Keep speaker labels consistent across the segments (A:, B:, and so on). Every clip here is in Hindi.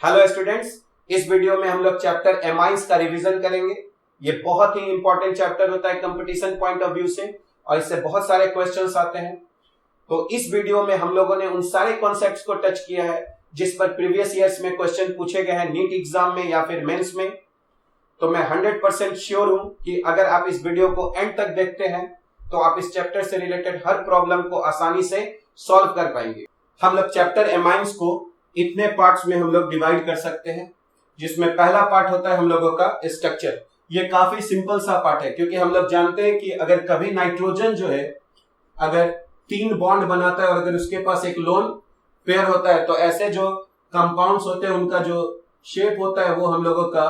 A: हेलो स्टूडेंट्स, इस वीडियो में हम लोग चैप्टर एमाइंस का रिवीजन करेंगे। ये बहुत ही इंपॉर्टेंट चैप्टर होता है कंपटीशन पॉइंट ऑफ व्यू से और इससे बहुत सारे क्वेश्चंस आते हैं। तो इस वीडियो में हम लोगों ने उन सारे कॉन्सेप्ट्स को टच किया है जिस पर प्रीवियस ईयर्स में क्वेश्चन पूछे गए हैं नीट एग्जाम में या फिर मेंस में। तो मैं 100% श्योर हूं कि अगर आप इस वीडियो को एंड तक देखते हैं तो आप इस चैप्टर से रिलेटेड हर प्रॉब्लम को आसानी से सॉल्व कर पाएंगे। हम लोग चैप्टर एमाइंस को इतने पार्ट्स में हम लोग डिवाइड कर सकते हैं, जिसमें पहला पार्ट होता है हम लोगों का स्ट्रक्चर। ये काफी सिंपल सा पार्ट है क्योंकि हम लोग जानते हैं कि अगर कभी नाइट्रोजन जो है अगर 3 बॉन्ड बनाता है और अगर उसके पास एक लोन पेयर होता है तो ऐसे जो कंपाउंड्स होते हैं उनका जो शेप होता है वो हम लोगों का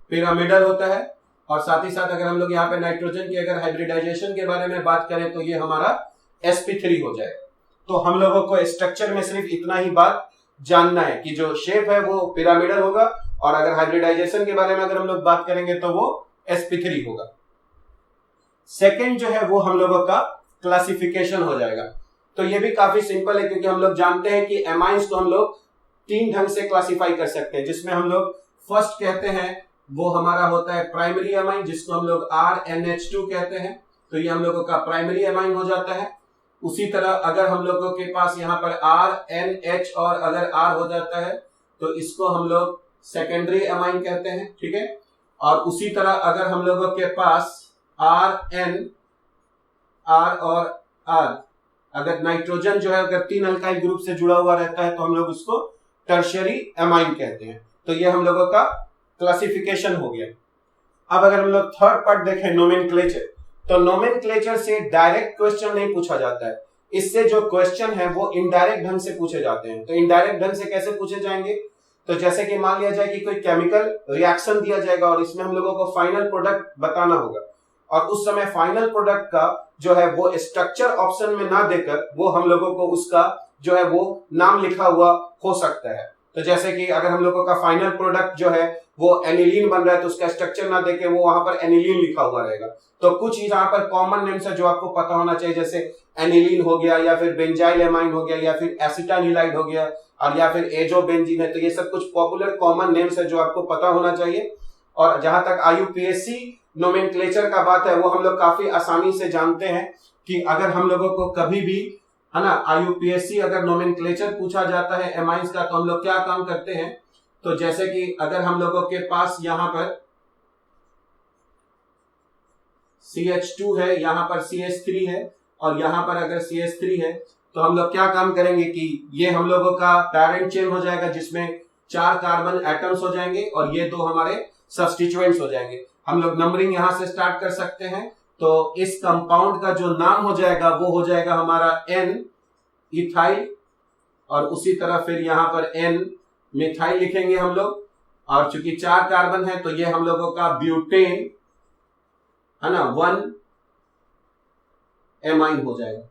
A: पिरामिडल होता है। और साथ ही साथ अगर हम लोग यहाँ पे नाइट्रोजन की अगर हाइब्रिडाइजेशन के बारे में बात करें तो ये हमारा sp3 हो जाएगा। तो हम लोगों को स्ट्रक्चर में सिर्फ इतना ही बात जानना है कि जो शेप है वो पिरामिडल होगा और अगर हाइब्रिडाइजेशन के बारे में अगर हम लोग बात करेंगे तो वो sp3 होगा। सेकंड जो है वो हम लोगों का क्लासिफिकेशन हो जाएगा। तो ये भी काफी सिंपल है क्योंकि हम लोग जानते हैं कि एमाइंस को हम लोग 3 ढंग से क्लासिफाई कर सकते हैं, जिसमें हम लोग फर्स्ट कहते हैं वो हमारा होता है प्राइमरी एमाइन, जिसको हम लोग RNH2 कहते हैं। तो ये हम लोगों का प्राइमरी एमाइन हो जाता है। उसी तरह अगर हम लोगों के पास यहाँ पर RNH और अगर R हो जाता है तो इसको हम लोग सेकेंडरी एमाइन कहते हैं, ठीक है। और उसी तरह अगर हम लोगों के पास RN, R और R अगर नाइट्रोजन जो है अगर 3 अल्काइल ग्रुप से जुड़ा हुआ रहता है तो हम लोग उसको टर्शियरी एमाइन कहते हैं। तो ये हम लोगों का क्लासिफिकेशन हो गया। अब अगर हम लोग थर्ड पार्ट देखें नोमेनक्लेचर, तो नोमेनक्लेचर से डायरेक्ट क्वेश्चन नहीं पूछा जाता है। इससे जो क्वेश्चन है वो इनडायरेक्ट ढंग से पूछे जाते हैं। तो इनडायरेक्ट ढंग से कैसे पूछे जाएंगे? तो जैसे कि मान लिया जाए कि कोई केमिकल रिएक्शन दिया जाएगा और इसमें हम लोगों को फाइनल प्रोडक्ट बताना होगा और उस समय फाइनल प्रोडक्ट का जो है वो स्ट्रक्चर ऑप्शन में ना देकर वो हम लोगों को उसका जो है वो नाम लिखा हुआ हो सकता है। तो जैसे कि अगर हम लोगों का फाइनल प्रोडक्ट जो है वो एनिलीन बन रहा है तो उसका स्ट्रक्चर ना देके वो वहां पर एनिलीन लिखा हुआ रहेगा। तो कुछ यहाँ पर कॉमन नेम्स है जो आपको पता होना चाहिए, जैसे एनिलीन हो गया या फिर बेंजाइल एमाइन हो गया या फिर एसिटानिलाइड हो गया और या फिर एजोबेंजीन है। तो ये सब कुछ पॉपुलर कॉमन नेम्स है जो आपको पता होना चाहिए। और जहां तक IUPAC नोमेनक्लेचर का बात है वो हम लोग काफी आसानी से जानते हैं कि अगर हम लोगों को कभी भी है ना IUPAC अगर नोमेनक्लेचर पूछा जाता है एमाइंस का तो हम लोग क्या काम करते हैं। तो जैसे कि अगर हम लोगों के पास यहां पर CH2 है, यहां पर CH3 है और यहां पर अगर CH3 है तो हम लोग क्या काम करेंगे कि ये हम लोगों का पैरेंट चेन हो जाएगा जिसमें 4 कार्बन एटम्स हो जाएंगे और ये 2 हमारे सब्स्टिट्यूएंट्स हो जाएंगे। हम लोग नंबरिंग यहां से स्टार्ट कर सकते हैं। तो इस कंपाउंड का जो नाम हो जाएगा वो हो जाएगा हमारा N इथाइल और उसी तरह फिर यहां पर N मिथाइल लिखेंगे हम लोग। और चूंकि 4 कार्बन है तो ये हम लोगों का ब्यूटेन है ना 1 एमाइन हो जाएगा।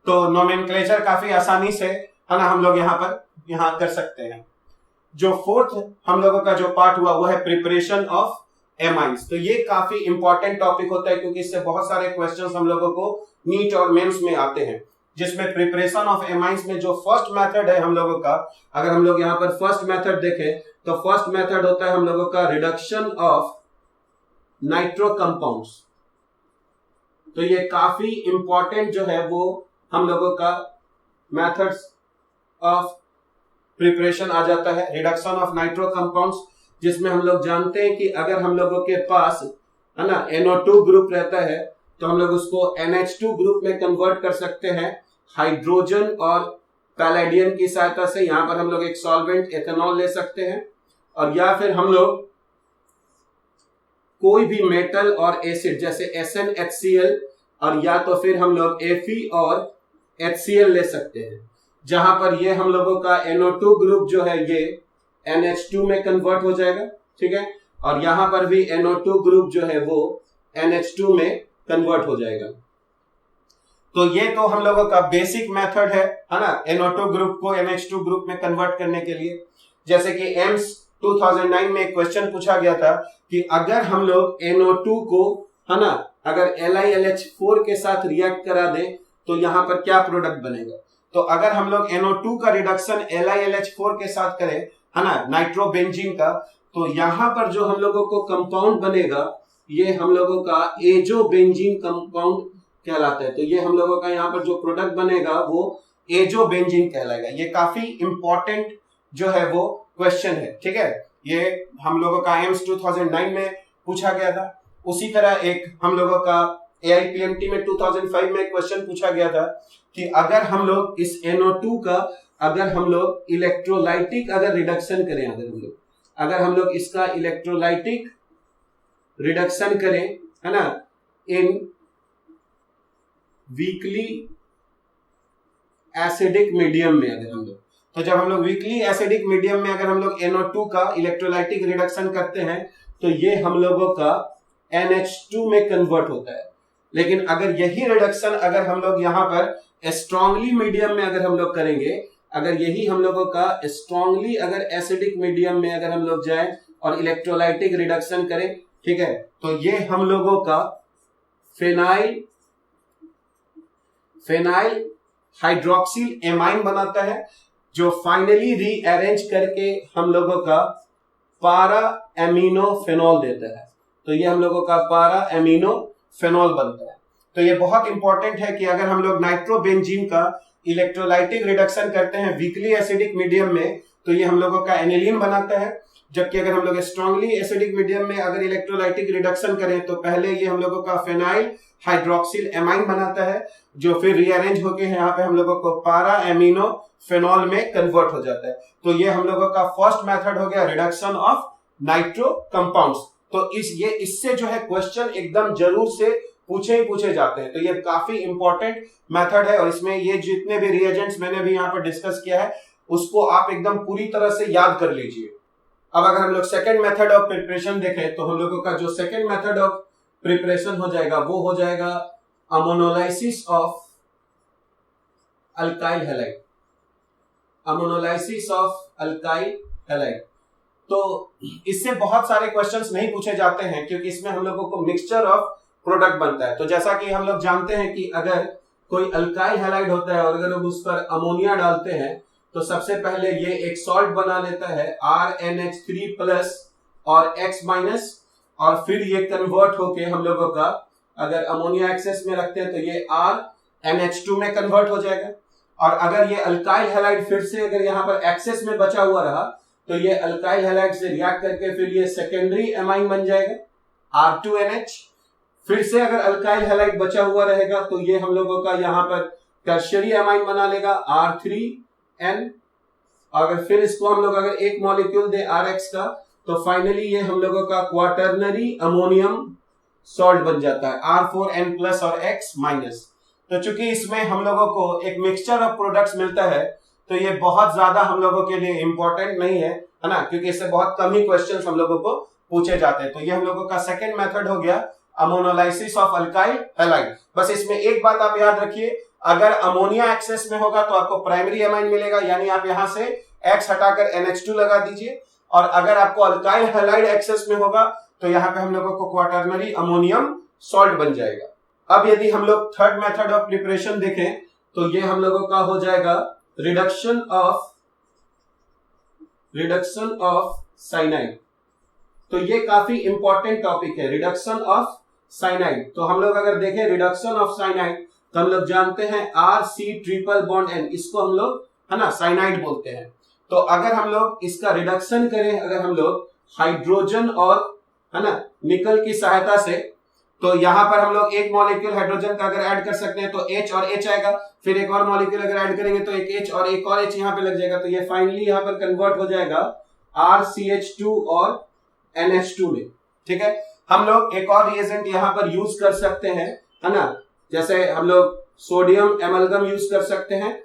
A: तो नोमेनक्लेचर काफी आसानी से है ना हम लोग यहां कर सकते हैं। जो फोर्थ हम लोगों का जो पार्ट हुआ वो है प्रिपरेशन ऑफ एमाइंस। तो ये काफी इंपॉर्टेंट टॉपिक होता है क्योंकि इससे बहुत सारे क्वेश्चंस हम लोगों को नीट और मेंस में आते हैं, जिसमें प्रिपरेशन ऑफ एमाइंस में जो फर्स्ट मेथड है हम लोगों का, अगर हम लोग यहाँ पर फर्स्ट मेथड देखें तो फर्स्ट मेथड होता है हम लोगों का रिडक्शन ऑफ नाइट्रो कंपाउंड्स। तो ये काफी इंपॉर्टेंट जो है वो हम लोगों का मेथड्स ऑफ प्रिपरेशन आ जाता है, रिडक्शन ऑफ नाइट्रो कंपाउंड्स, जिसमें हम लोग जानते हैं कि अगर हम लोगों के पास है ना NO2 ग्रुप रहता है तो हम लोग उसको NH2 ग्रुप में कन्वर्ट कर सकते हैं हाइड्रोजन और पैलेडियम की सहायता से। यहां पर हम लोग एक सॉल्वेंट एथेनॉल ले सकते हैं और या फिर हम लोग कोई भी मेटल और एसिड जैसे SnHCl और या तो फिर हम लोग Fe और HCl ले सकते हैं, जहां पर ये हम लोगों का NO2 ग्रुप जो है ये NH2 में कन्वर्ट हो जाएगा, ठीक है। और यहां पर भी NO2 ग्रुप जो है वो NH2 में कन्वर्ट हो जाएगा। तो ये तो हम लोगों का बेसिक मेथड है ना NO2 ग्रुप को NH2 ग्रुप में कन्वर्ट करने के लिए। जैसे कि एम्स 2009 में एक क्वेश्चन पूछा गया था कि अगर हम लोग NO2 को है ना अगर LiLH4 के साथ रिएक्ट करा दें तो यहां पर क्या प्रोडक्ट बनेगा। तो अगर हम लोग NO2 का रिडक्शन LiLH4 के साथ करें है ना, नाइट्रोबेंजीन का। तो यहां पर जो हम लोगों को कंपाउंड बनेगा ये हम लोगों का एजोबेंजीन कंपाउंड कहलाता है। तो ये हम लोगों का यहाँ पर जो प्रोडक्ट बनेगा वो एजोबेंजीन कहलाएगा। ये काफी इंपॉर्टेंट जो है वो क्वेश्चन है, ठीक है। ये हम लोगों का एम्स 2009 में पूछा गया था। उसी तरह एक हम लोगों का AIPMT में 2005 में क्वेश्चन पूछा गया था कि अगर हम लोग इस NO2 का अगर हम लोग इलेक्ट्रोलाइटिक अगर रिडक्शन करें, अगर हम लोग इसका इलेक्ट्रोलाइटिक रिडक्शन करें, है ना, इन वीकली एसिडिक मीडियम में, अगर हम लोग, तो जब हम लोग वीकली एसिडिक मीडियम में अगर हम लोग NO2 का इलेक्ट्रोलाइटिक रिडक्शन करते हैं तो ये हम लोगों का NH2 में कन्वर्ट होता है। लेकिन अगर यही रिडक्शन अगर हम लोग यहाँ पर स्ट्रांगली मीडियम में अगर हम लोग करेंगे, अगर यही हम लोगों का स्ट्रांगली अगर एसिडिक मीडियम में अगर हम लोग जाएं और इलेक्ट्रोलाइटिक रिडक्शन करें, ठीक है, तो ये हम लोगों का फेनाइल हाइड्रोक्सिल एमाइन बनाता है, जो फाइनली रीअरेंज करके हम लोगों का पारा एमिनोफेनॉल देता है। तो ये हम लोगों का पारा एमिनोफेनॉल बनता है। तो ये बहुत इंपॉर्टेंट है कि अगर हम लोग नाइट्रोबेंजीन का इलेक्ट्रोलाइटिक रिडक्शन करते हैं वीकली एसिडिक मीडियम में तो ये हम लोगों का एनिलीन बनाता है। जबकि अगर हम लोग स्ट्रांगली एसिडिक मीडियम में अगर इलेक्ट्रोलाइटिक रिडक्शन करें तो पहले ये हम लोगों का फेनाइल हाइड्रोक्सिल एमाइन बनाता है, जो फिर रीअरेंज होके यहाँ पे हम लोगों को पारा एमिनो फेनॉल में कन्वर्ट हो जाता है। तो ये हम लोगों का फर्स्ट मेथड हो गया रिडक्शन ऑफ नाइट्रो कंपाउंड्स। तो इससे जो है क्वेश्चन एकदम जरूर से पूछे जाते हैं। तो ये काफी इंपॉर्टेंट मेथड है और इसमें ये जितने भी रिएजेंट्स मैंने भी यहाँ पर डिस्कस किया है उसको आप एकदम पूरी तरह से याद कर लीजिए। अब अगर हम लोग सेकेंड मेथड ऑफ प्रिपरेशन देखें तो हम लोगों का जो सेकेंड मेथड ऑफ प्रिपरेशन हो जाएगा वो हो जाएगा ammonolysis of alkyl halide. Ammonolysis of alkyl halide. तो इससे बहुत सारे क्वेश्चंस नहीं पूछे जाते हैं क्योंकि इसमें हम लोगों को मिक्सचर ऑफ प्रोडक्ट बनता है। तो जैसा कि हम लोग जानते हैं कि अगर कोई अल्काइल हैलाइड होता है और अगर हम उस पर अमोनिया डालते हैं तो सबसे पहले ये एक सॉल्ट बना लेता है RNH3+ और X- और फिर ये कन्वर्ट होके हम लोगों का अगर अमोनिया एक्सेस में रखते हैं तो ये RNH2 में कन्वर्ट हो जाएगा। और अगर ये अल्काइल हैलाइड फिर से अगर यहाँ पर एक्सेस में बचा हुआ रहा तो ये अल्काइल हैलाइड से रिएक्ट करके फिर ये सेकेंडरी एमाइन बन जाएगा R2NH। फिर से अगर अल्काइल हैलाइड बचा हुआ रहेगा तो ये हम लोगों का यहाँ पर टर्शियरी एमाइन बना लेगा R3N। अगर फिर इसको हम लोग अगर एक मॉलिक्यूल दे RX का तो फाइनली ये हम लोगों का क्वाटर्नरी अमोनियम सॉल्ट बन जाता है R4N+ और X-। तो चूंकि इसमें हम लोगों को एक मिक्सचर ऑफ प्रोडक्ट्स मिलता है तो ये बहुत ज्यादा हम लोगों के लिए इंपॉर्टेंट नहीं है ना, क्योंकि इससे बहुत कम ही क्वेश्चंस हम लोगों को पूछे जाते हैं। तो ये हम लोगों का सेकेंड मेथड हो गया अमोनोलाइसिस ऑफ अल्काइल हैलाइड। बस इसमें एक बात आप याद रखिए, अगर अमोनिया एक्सेस में होगा तो आपको प्राइमरी एमाइन मिलेगा, यानी आप यहां से X हटाकर NH2 लगा दीजिए। और अगर आपको अल्काइल हैलाइड एक्सेस में होगा तो यहाँ पे हम लोगों को क्वाटर्नरी अमोनियम सॉल्ट बन जाएगा। अब यदि हम लोग थर्ड मेथड ऑफ प्रिपरेशन देखें तो ये हम लोगों का हो जाएगा रिडक्शन ऑफ साइनाइड। तो ये काफी इंपॉर्टेंट टॉपिक है, रिडक्शन ऑफ साइनाइड। तो हम लोग अगर देखें रिडक्शन ऑफ साइनाइड तो हम लोग जानते हैं RC∼N, इसको हम लोग है ना साइनाइड बोलते हैं। तो अगर हम लोग इसका रिडक्शन करें अगर हम लोग हाइड्रोजन और है ना निकल की सहायता से, तो यहां पर हम लोग एक मॉलिक्यूल हाइड्रोजन का अगर ऐड कर सकते हैं तो H और H आएगा, फिर एक और मॉलिक्यूल अगर ऐड करेंगे तो एक H और एक और H यहां पे लग जाएगा। तो ये फाइनली यहां पर कन्वर्ट हो जाएगा RCH2 और NH2 में। ठीक है, हम लोग एक और रिएजेंट यहां पर यूज कर सकते हैं, है ना, जैसे हम लोग सोडियम एमलगम यूज कर सकते हैं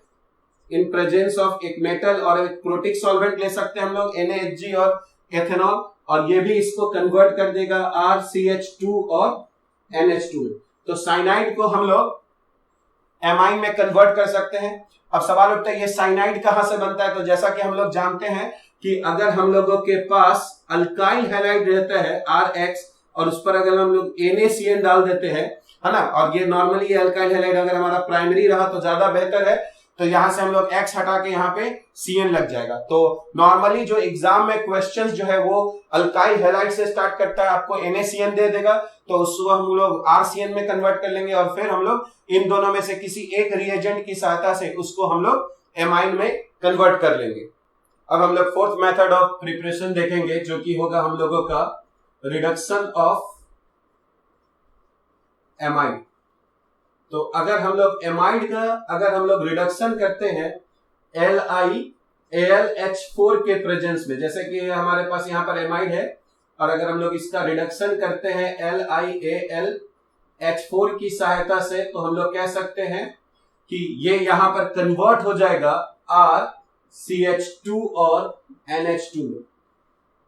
A: इन प्रेजेंस ऑफ एक मेटल, और एक प्रोटिक सॉल्वेंट ले सकते हैं हम लोग NaHG और एथेनॉल, और ये भी इसको कन्वर्ट कर देगा RCH2 और NH2 में। तो साइनाइड को हम लोग एमाइन में कन्वर्ट कर सकते हैं। अब सवाल उठता है ये साइनाइड कहां से बनता है। तो जैसा कि हम लोग जानते हैं कि अगर हम लोगों के पास अल्काइल हैलाइड रहता है RX और उस पर अगर हम लोग NaCN डाल देते हैं, है ना, और ये नॉर्मली अल्काइल हैलाइड अगर हमारा प्राइमरी रहा तो ज्यादा बेहतर है। तो यहां से हम लोग X हटा के यहाँ पे CN लग जाएगा। तो नॉर्मली जो एग्जाम में क्वेश्चंस जो है वो अल्काइल हैलाइड से स्टार्ट करता है, आपको NaCN दे देगा, तो उसको हम लोग RCN में कन्वर्ट कर लेंगे और फिर हम लोग इन दोनों में से किसी एक रिएजेंट की सहायता से उसको हम लोग एमाइन में कन्वर्ट कर लेंगे। अब हम लोग फोर्थ मेथड ऑफ प्रिपरेशन देखेंगे, जो कि होगा हम लोगों का रिडक्शन ऑफ एमाइड। तो अगर हम लोग एमाइड का अगर हम लोग रिडक्शन करते हैं LiAlH4 के प्रेजेंस में, जैसे कि हमारे पास यहाँ पर एमाइड है, और अगर हम लोग इसका रिडक्शन करते हैं LiAlH4 की सहायता से, तो हम लोग कह सकते हैं कि ये यहां पर कन्वर्ट हो जाएगा RCH2 और NH2 में।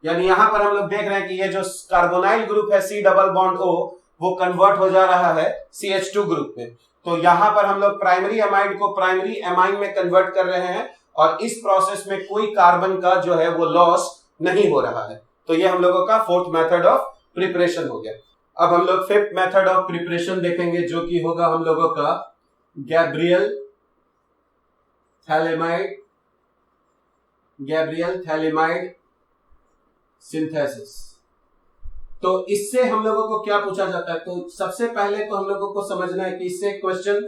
A: यानी यहां पर हम लोग देख रहे हैं कि ये जो कार्बोनाइल ग्रुप है C डबल बॉन्ड O, वो कन्वर्ट हो जा रहा है CH2 ग्रुप में। तो यहां पर हम लोग प्राइमरी एमाइड को प्राइमरी एमाइन में कन्वर्ट कर रहे हैं, और इस प्रोसेस में कोई कार्बन का जो है वो लॉस नहीं हो रहा है। तो ये हम लोगों का फोर्थ मेथड ऑफ प्रिपरेशन हो गया। अब हम लोग फिफ्थ मेथड ऑफ प्रिपरेशन देखेंगे, जो कि होगा हम लोगों का गैब्रियल थैलेमाइड सिंथेसिस। तो इससे हम लोगों को क्या पूछा जाता है? तो सबसे पहले तो हम लोगों को समझना है कि इससे क्वेश्चन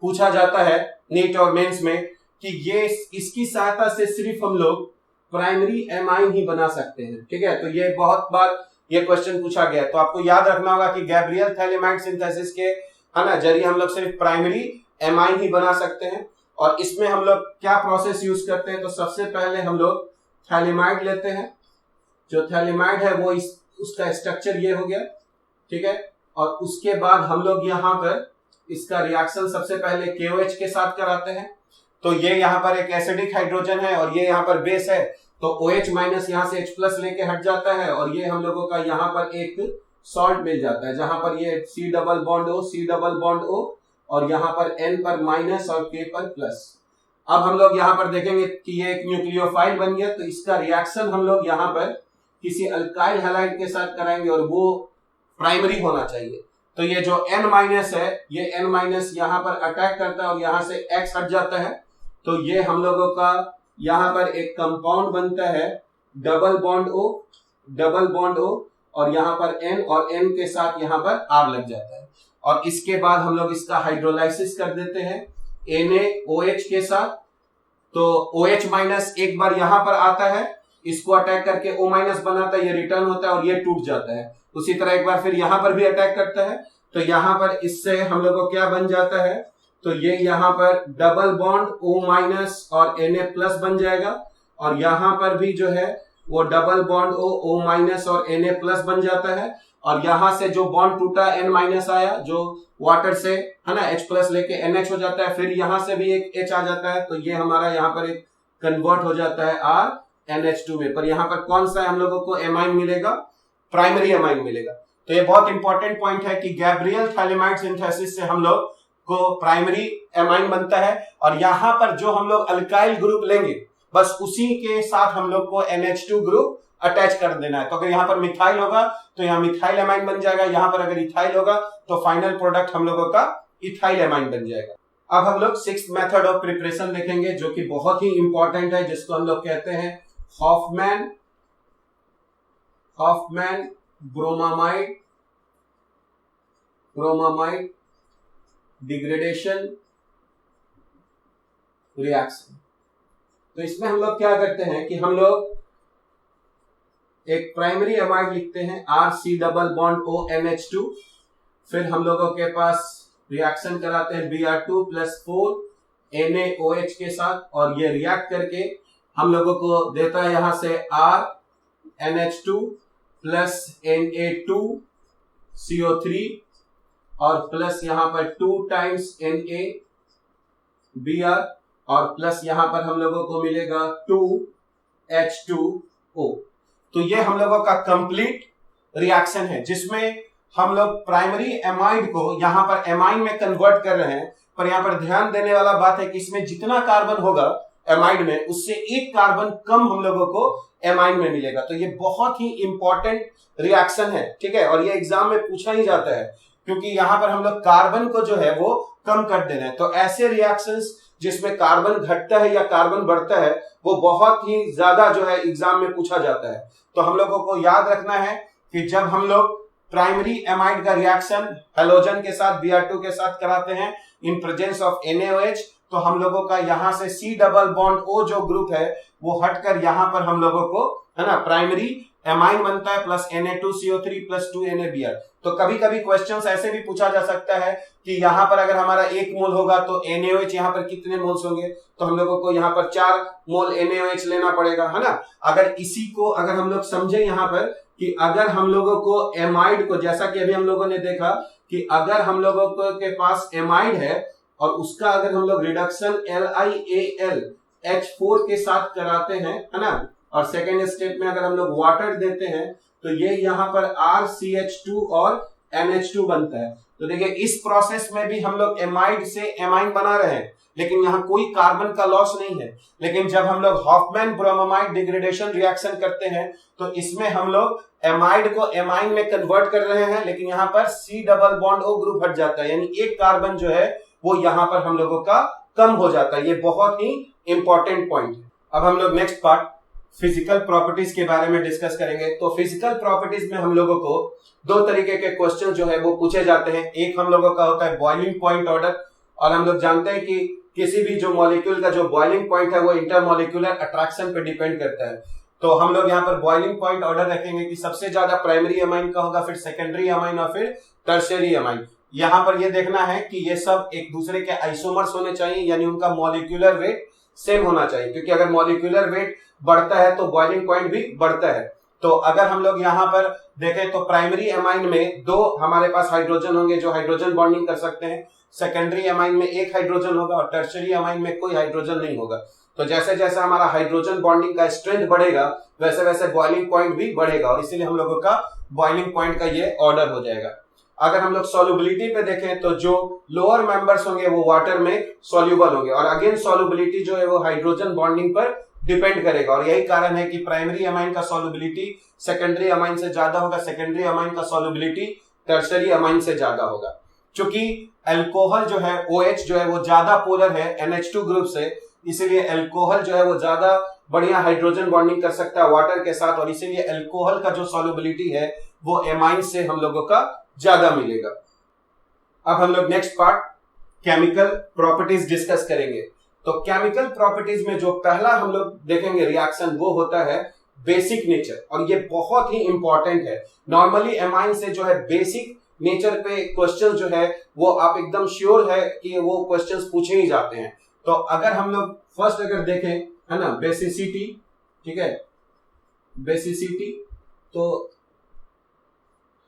A: पूछा जाता है नीट और मेंस में कि ये इसकी सहायता से सिर्फ हम लोग प्राइमरी एमाइन ही बना सकते हैं। ठीक है, तो ये बहुत बार ये क्वेश्चन पूछा गया, तो आपको याद रखना होगा कि गैब्रियल थैलेमाइड सिंथेसिस के जरिए हम लोग सिर्फ प्राइमरी एमाइन ही बना सकते हैं। और इसमें हम लोग क्या प्रोसेस यूज करते हैं? तो सबसे पहले हम लोग थैलेमाइड लेते हैं। जो थैलेमाइड है वो उसका स्ट्रक्चर ये हो गया, ठीक है। और उसके बाद हम लोग यहाँ पर इसका रिएक्शन सबसे पहले KOH के साथ कराते हैं। तो ये यहाँ पर एक एसिडिक हाइड्रोजन है और ये यहाँ पर बेस है, तो OH माइनस यहाँ से H+ लेके हट जाता है, और ये हम लोगों का यहाँ पर एक सॉल्ट मिल जाता है, जहां पर ये C डबल बॉन्ड O और यहाँ पर N पर माइनस और K पर प्लस। अब हम लोग यहाँ पर देखेंगे कि ये एक न्यूक्लियोफाइल बन गया, तो इसका रिएक्शन हम लोग यहाँ पर किसी अल्काइल हैलाइड के साथ कराएंगे और वो प्राइमरी होना चाहिए। तो ये जो N- है, ये N- यहाँ पर अटैक करता है और यहाँ से X हट जाता है, तो ये हम लोगों का यहाँ पर एक कंपाउंड बनता है डबल बॉन्ड O और यहाँ पर N और N के साथ यहाँ पर R लग जाता है। और इसके बाद हम लोग इसका हाइड्रोलाइसिस कर देते हैं NaOH के साथ। तो OH- एक बार यहाँ पर आता है, इसको अटैक करके O- बनाता है, ये रिटर्न होता है और ये टूट जाता है। उसी तरह एक बार फिर यहाँ पर भी अटैक करता है, तो यहाँ पर इससे हम लोग को क्या बन जाता है? तो ये यहाँ पर डबल बॉन्ड O- और Na+ बन जाएगा, और यहाँ पर भी जो है वो डबल बॉन्ड O- और Na+ बन जाता है। और यहाँ से जो बॉन्ड टूटा N- आया, जो वाटर से है ना H+ लेके NH हो जाता है, फिर यहाँ से भी एक H आ जाता है, तो ये हमारा यहाँ पर एक कन्वर्ट हो जाता है RNH2 में। पर यहाँ पर कौन सा हम लोगों को एमाइन मिलेगा? प्राइमरी एमाइन मिलेगा। तो ये बहुत इंपॉर्टेंट पॉइंट है कि गैब्रियल थैलेमाइड सिंथेसिस से हम लोग को प्राइमरी एमाइन बनता है, और यहाँ पर जो हम लोग अल्काइल ग्रुप लेंगे बस उसी के साथ हम लोग को NH2 ग्रुप अटैच कर देना है। तो अगर यहाँ पर मिथाइल होगा तो यहाँ मिथाइल एमाइन बन जाएगा, यहाँ पर अगर इथाइल होगा तो फाइनल प्रोडक्ट हम लोगों का इथाइल एमाइन बन जाएगा। अब हम लोग सिक्स्थ मेथड ऑफ प्रिपरेशन देखेंगे, जो कि बहुत ही इंपॉर्टेंट है, जिसको हम लोग कहते हैं हॉफमैन ब्रोमामाइड डिग्रेडेशन रिएक्शन। तो इसमें हम लोग क्या करते हैं कि हम लोग एक प्राइमरी एमाइड लिखते हैं RC double bond O NH2, फिर हम लोगों के पास रिएक्शन कराते हैं Br2 + 4 NaOH के साथ, और ये रिएक्ट करके हम लोगों को देता है यहाँ से RNH2 + Na2 CO3 और प्लस यहाँ पर 2 टाइम्स NaBr, और प्लस यहाँ पर हम लोगों को मिलेगा 2H2O। तो ये हम लोगों का कंप्लीट रिएक्शन है, जिसमें हम लोग प्राइमरी एमाइड को यहाँ पर एमाइन में कन्वर्ट कर रहे हैं। पर यहाँ पर ध्यान देने वाला बात है कि इसमें जितना कार्बन होगा एमाइड में, उससे एक कार्बन कम हम लोगों को एमाइन में मिलेगा। तो ये बहुत ही इंपॉर्टेंट रिएक्शन है, ठीक है, और ये एग्जाम में पूछा ही जाता है, क्योंकि यहाँ पर हम लोग कार्बन को जो है वो कम कर देना है। तो ऐसे रिएक्शंस जिसमें कार्बन घटता है या कार्बन बढ़ता है वो बहुत ही ज्यादा जो है एग्जाम में पूछा जाता है। तो हम लोगों को याद रखना है कि जब हम लोग प्राइमरी एमाइड का रिएक्शन हेलोजन के साथ Br2 के साथ कराते हैं इन प्रेजेंस ऑफ NaOH, तो हम लोगों का यहां से C डबल बॉन्ड O जो ग्रुप है वो हटकर यहां पर हम लोगों को है ना प्राइमरी एमाइन बनता है प्लस Na2CO3 प्लस 2NaBr। तो कभी कभी क्वेश्चंस ऐसे भी पूछा जा सकता है कि यहाँ पर अगर हमारा 1 मोल होगा तो NaOH यहाँ पर कितने मोल्स होंगे, तो हम लोगों को यहाँ पर 4 मोल NaOH लेना पड़ेगा, है ना। अगर इसी को अगर हम लोग समझे यहाँ पर कि अगर हम लोगों को एमाइड को, जैसा कि अभी हम लोगों ने देखा कि अगर हम लोगों के पास एमाइड है और उसका अगर हम लोग रिडक्शन LiAlH4 के साथ कराते हैं, है ना, और सेकेंड स्टेप में अगर हम लोग वाटर देते हैं तो ये यहाँ पर RCH2 और NH2 बनता है। तो देखिए इस प्रोसेस में भी हम लोग एमाइड से एमाइन बना रहे हैं, लेकिन यहाँ कोई कार्बन का लॉस नहीं है। लेकिन जब हम लोग हॉफमैन ब्रोमाइड डिग्रेडेशन रिएक्शन करते हैं तो इसमें हम लोग एमाइड को एमाइन में कन्वर्ट कर रहे हैं, लेकिन यहाँ पर C double bond O group हट जाता है, यानी एक कार्बन जो है वो यहाँ पर हम लोगों का कम हो जाता है। ये बहुत ही इंपॉर्टेंट पॉइंट है। अब हम लोग नेक्स्ट पार्ट फिजिकल प्रॉपर्टीज के बारे में डिस्कस करेंगे। तो फिजिकल प्रॉपर्टीज में हम लोगों को दो तरीके के क्वेश्चन जो है वो पूछे जाते हैं। एक हम लोगों का होता है बॉइलिंग पॉइंट ऑर्डर, और हम लोग जानते हैं कि किसी भी जो मॉलिक्यूल का जो बॉइलिंग पॉइंट है वो इंटरमॉलिक्यूलर अट्रैक्शन पे डिपेंड करता है। तो हम लोग यहाँ पर बॉइलिंग पॉइंट ऑर्डर रखेंगे कि सबसे ज्यादा प्राइमरी अमाइन का होगा, फिर सेकेंडरी अमाइन और फिर टर्शियरी अमाइन। यहाँ पर ये देखना है कि ये सब एक दूसरे के आइसोमर्स होने चाहिए, यानी उनका मॉलिक्यूलर वेट सेम होना चाहिए, क्योंकि अगर मॉलिक्यूलर वेट बढ़ता है तो बॉइलिंग पॉइंट भी बढ़ता है। तो अगर हम लोग यहाँ पर देखें तो प्राइमरी अमाइन में 2 हमारे पास हाइड्रोजन होंगे जो हाइड्रोजन बॉन्डिंग कर सकते हैं, सेकेंडरी अमाइन में 1 हाइड्रोजन होगा और टर्शियरी अमाइन में कोई हाइड्रोजन नहीं होगा। तो जैसे जैसे हमारा हाइड्रोजन बॉन्डिंग का स्ट्रेंथ बढ़ेगा वैसे वैसे बॉइलिंग पॉइंट भी बढ़ेगा, और इसीलिए हम लोगों का बॉइलिंग पॉइंट का ये ऑर्डर हो जाएगा। अगर हम लोग सॉल्युबिलिटी पे देखें तो जो लोअर मेंबर्स होंगे वो वाटर में सॉल्युबल होंगे, और अगेन सॉल्युबिलिटी जो है वो हाइड्रोजन बॉन्डिंग पर डिपेंड करेगा। और यही कारण है कि प्राइमरी अमाइन का सॉल्युबिलिटी सेकेंडरी अमाइन से ज्यादा होगा, सेकेंडरी अमाइन का सॉल्युबिलिटी टर्शियरी अमाइन से ज्यादा होगा। चूंकि अल्कोहल जो है OH जो है वो ज्यादा पोलर है NH2 ग्रुप से, इसीलिए अल्कोहल जो है वो ज्यादा बढ़िया हाइड्रोजन बॉन्डिंग कर सकता है वाटर के साथ, और इसीलिए अल्कोहल का जो सॉल्युबिलिटी है वो एमाइन से हम लोगों का ज्यादा मिलेगा। अब हम लोग next part chemical properties discuss करेंगे। तो केमिकल प्रॉपर्टीज में जो पहला हम लोग देखेंगे रिएक्शन वो होता है बेसिक नेचर, और ये बहुत ही इंपॉर्टेंट है। नॉर्मली एमाइन से जो है बेसिक नेचर पे क्वेश्चन जो है वो आप एकदम श्योर है कि वो क्वेश्चंस पूछे ही जाते हैं। तो अगर हम लोग फर्स्ट अगर देखें, है ना, बेसिसिटी, ठीक है, बेसिसिटी, तो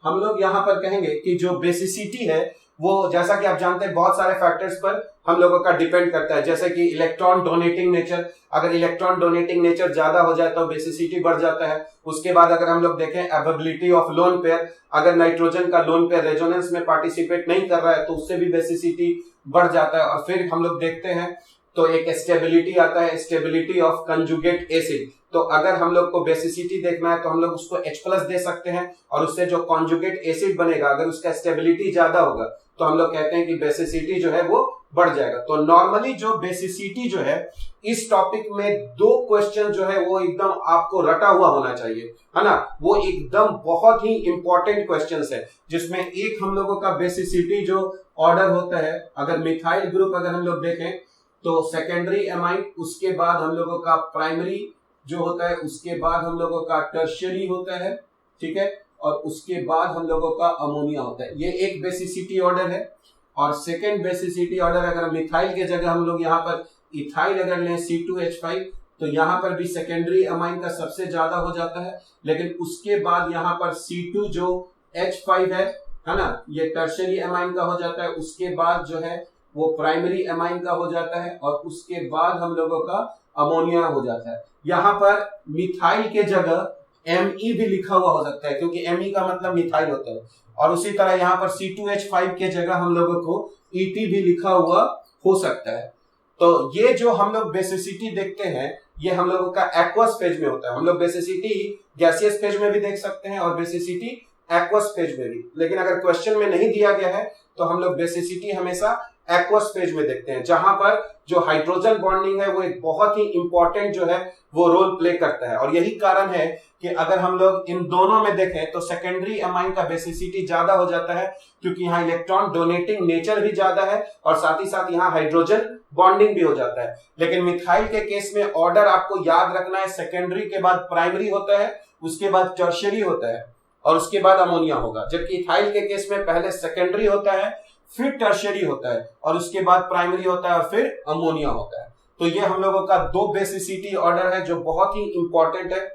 A: हम लोग यहां पर कहेंगे कि जो बेसिसिटी है वो जैसा कि आप जानते हैं बहुत सारे फैक्टर्स पर हम लोगों का डिपेंड करता है, जैसे कि इलेक्ट्रॉन डोनेटिंग नेचर। अगर इलेक्ट्रॉन डोनेटिंग नेचर ज्यादा हो जाए तो बेसिसिटी बढ़ जाता है। उसके बाद अगर हम लोग देखें एवेबिलिटी ऑफ लोन पेयर, अगर नाइट्रोजन का लोन पेयर रेजोनेंस में पार्टिसिपेट नहीं कर रहा है तो उससे भी बेसिसिटी बढ़ जाता है। और फिर हम लोग देखते हैं तो एक स्टेबिलिटी आता है, स्टेबिलिटी ऑफ कंजुगेट एसिड। तो अगर हम लोग को बेसिसिटी देखना है तो हम लोग उसको H+ दे सकते हैं, और उससे जो कॉन्जुगेट एसिड बनेगा अगर उसका स्टेबिलिटी ज्यादा होगा तो हम लोग कहते हैं कि बेसिसिटी जो है वो बढ़ जाएगा। तो नॉर्मली जो बेसिसिटी जो है इस टॉपिक में 2 क्वेश्चन जो है वो एकदम आपको रटा हुआ होना चाहिए, है ना, वो एकदम बहुत ही इंपॉर्टेंट क्वेश्चंस है, जिसमें एक हम लोगों का बेसिसिटी जो ऑर्डर होता है, अगर मिथाइल ग्रुप अगर हम लोग देखें तो सेकेंडरी एमाइन, उसके बाद हम लोगों का प्राइमरी जो होता है, उसके बाद हम लोगों का टर्शियरी होता है, ठीक है, और उसके बाद हम लोगों का अमोनिया होता है। ये एक बेसिसिटी ऑर्डर है। और सेकेंड बेसिसिटी ऑर्डर अगर मिथाइल के जगह हम लोग यहाँ पर इथाइल अगर लें C2H5 तो यहाँ पर भी सेकेंडरी अमाइन का सबसे ज्यादा हो जाता है, लेकिन उसके बाद यहाँ पर C2 जो H5 है ना, ये टर्शियरी अमाइन का हो जाता है। उसके बाद जो है वो प्राइमरी अमाइन का हो जाता है, और उसके बाद हम लोगों का अमोनिया हो जाता है। यहाँ पर मिथाइल के जगह Me भी लिखा हुआ हो सकता है, क्योंकि Me का मतलब मिथाइल होता है। और उसी तरह यहाँ पर C2H5 के जगह हम लोगों को Et भी लिखा हुआ हो सकता है। तो ये जो हम लोग बेसिसिटी देखते हैं ये हम लोगों का एक्वस फेज में होता है। हम लोग बेसिसिटी गैसियस फेज में भी देख सकते हैं और बेसिसिटी एक्वस फेज में भी, लेकिन अगर क्वेश्चन में नहीं दिया गया है तो हम लोग बेसिसिटी हमेशा एक्वस फेज में देखते हैं, जहां पर जो हाइड्रोजन बॉन्डिंग है वो एक बहुत ही इंपॉर्टेंट जो है वो रोल प्ले करता है। और यही कारण है कि अगर हम लोग इन दोनों में देखें तो सेकेंडरी एमाइन का बेसिसिटी ज्यादा हो जाता है, क्योंकि यहाँ इलेक्ट्रॉन डोनेटिंग नेचर भी ज्यादा है और साथ ही साथ यहाँ हाइड्रोजन बॉन्डिंग भी हो जाता है। लेकिन मिथाइल के केस में ऑर्डर आपको याद रखना है, सेकेंडरी के बाद प्राइमरी होता है, उसके बाद टर्शियरी होता है और उसके बाद अमोनिया होगा। जबकि इथाइल के केस में पहले सेकेंडरी होता है, फिर टर्शियरी होता है और उसके बाद प्राइमरी होता है और फिर अमोनिया होता है। तो ये हम लोगों का 2 बेसिसिटी ऑर्डर है जो बहुत ही इंपॉर्टेंट है।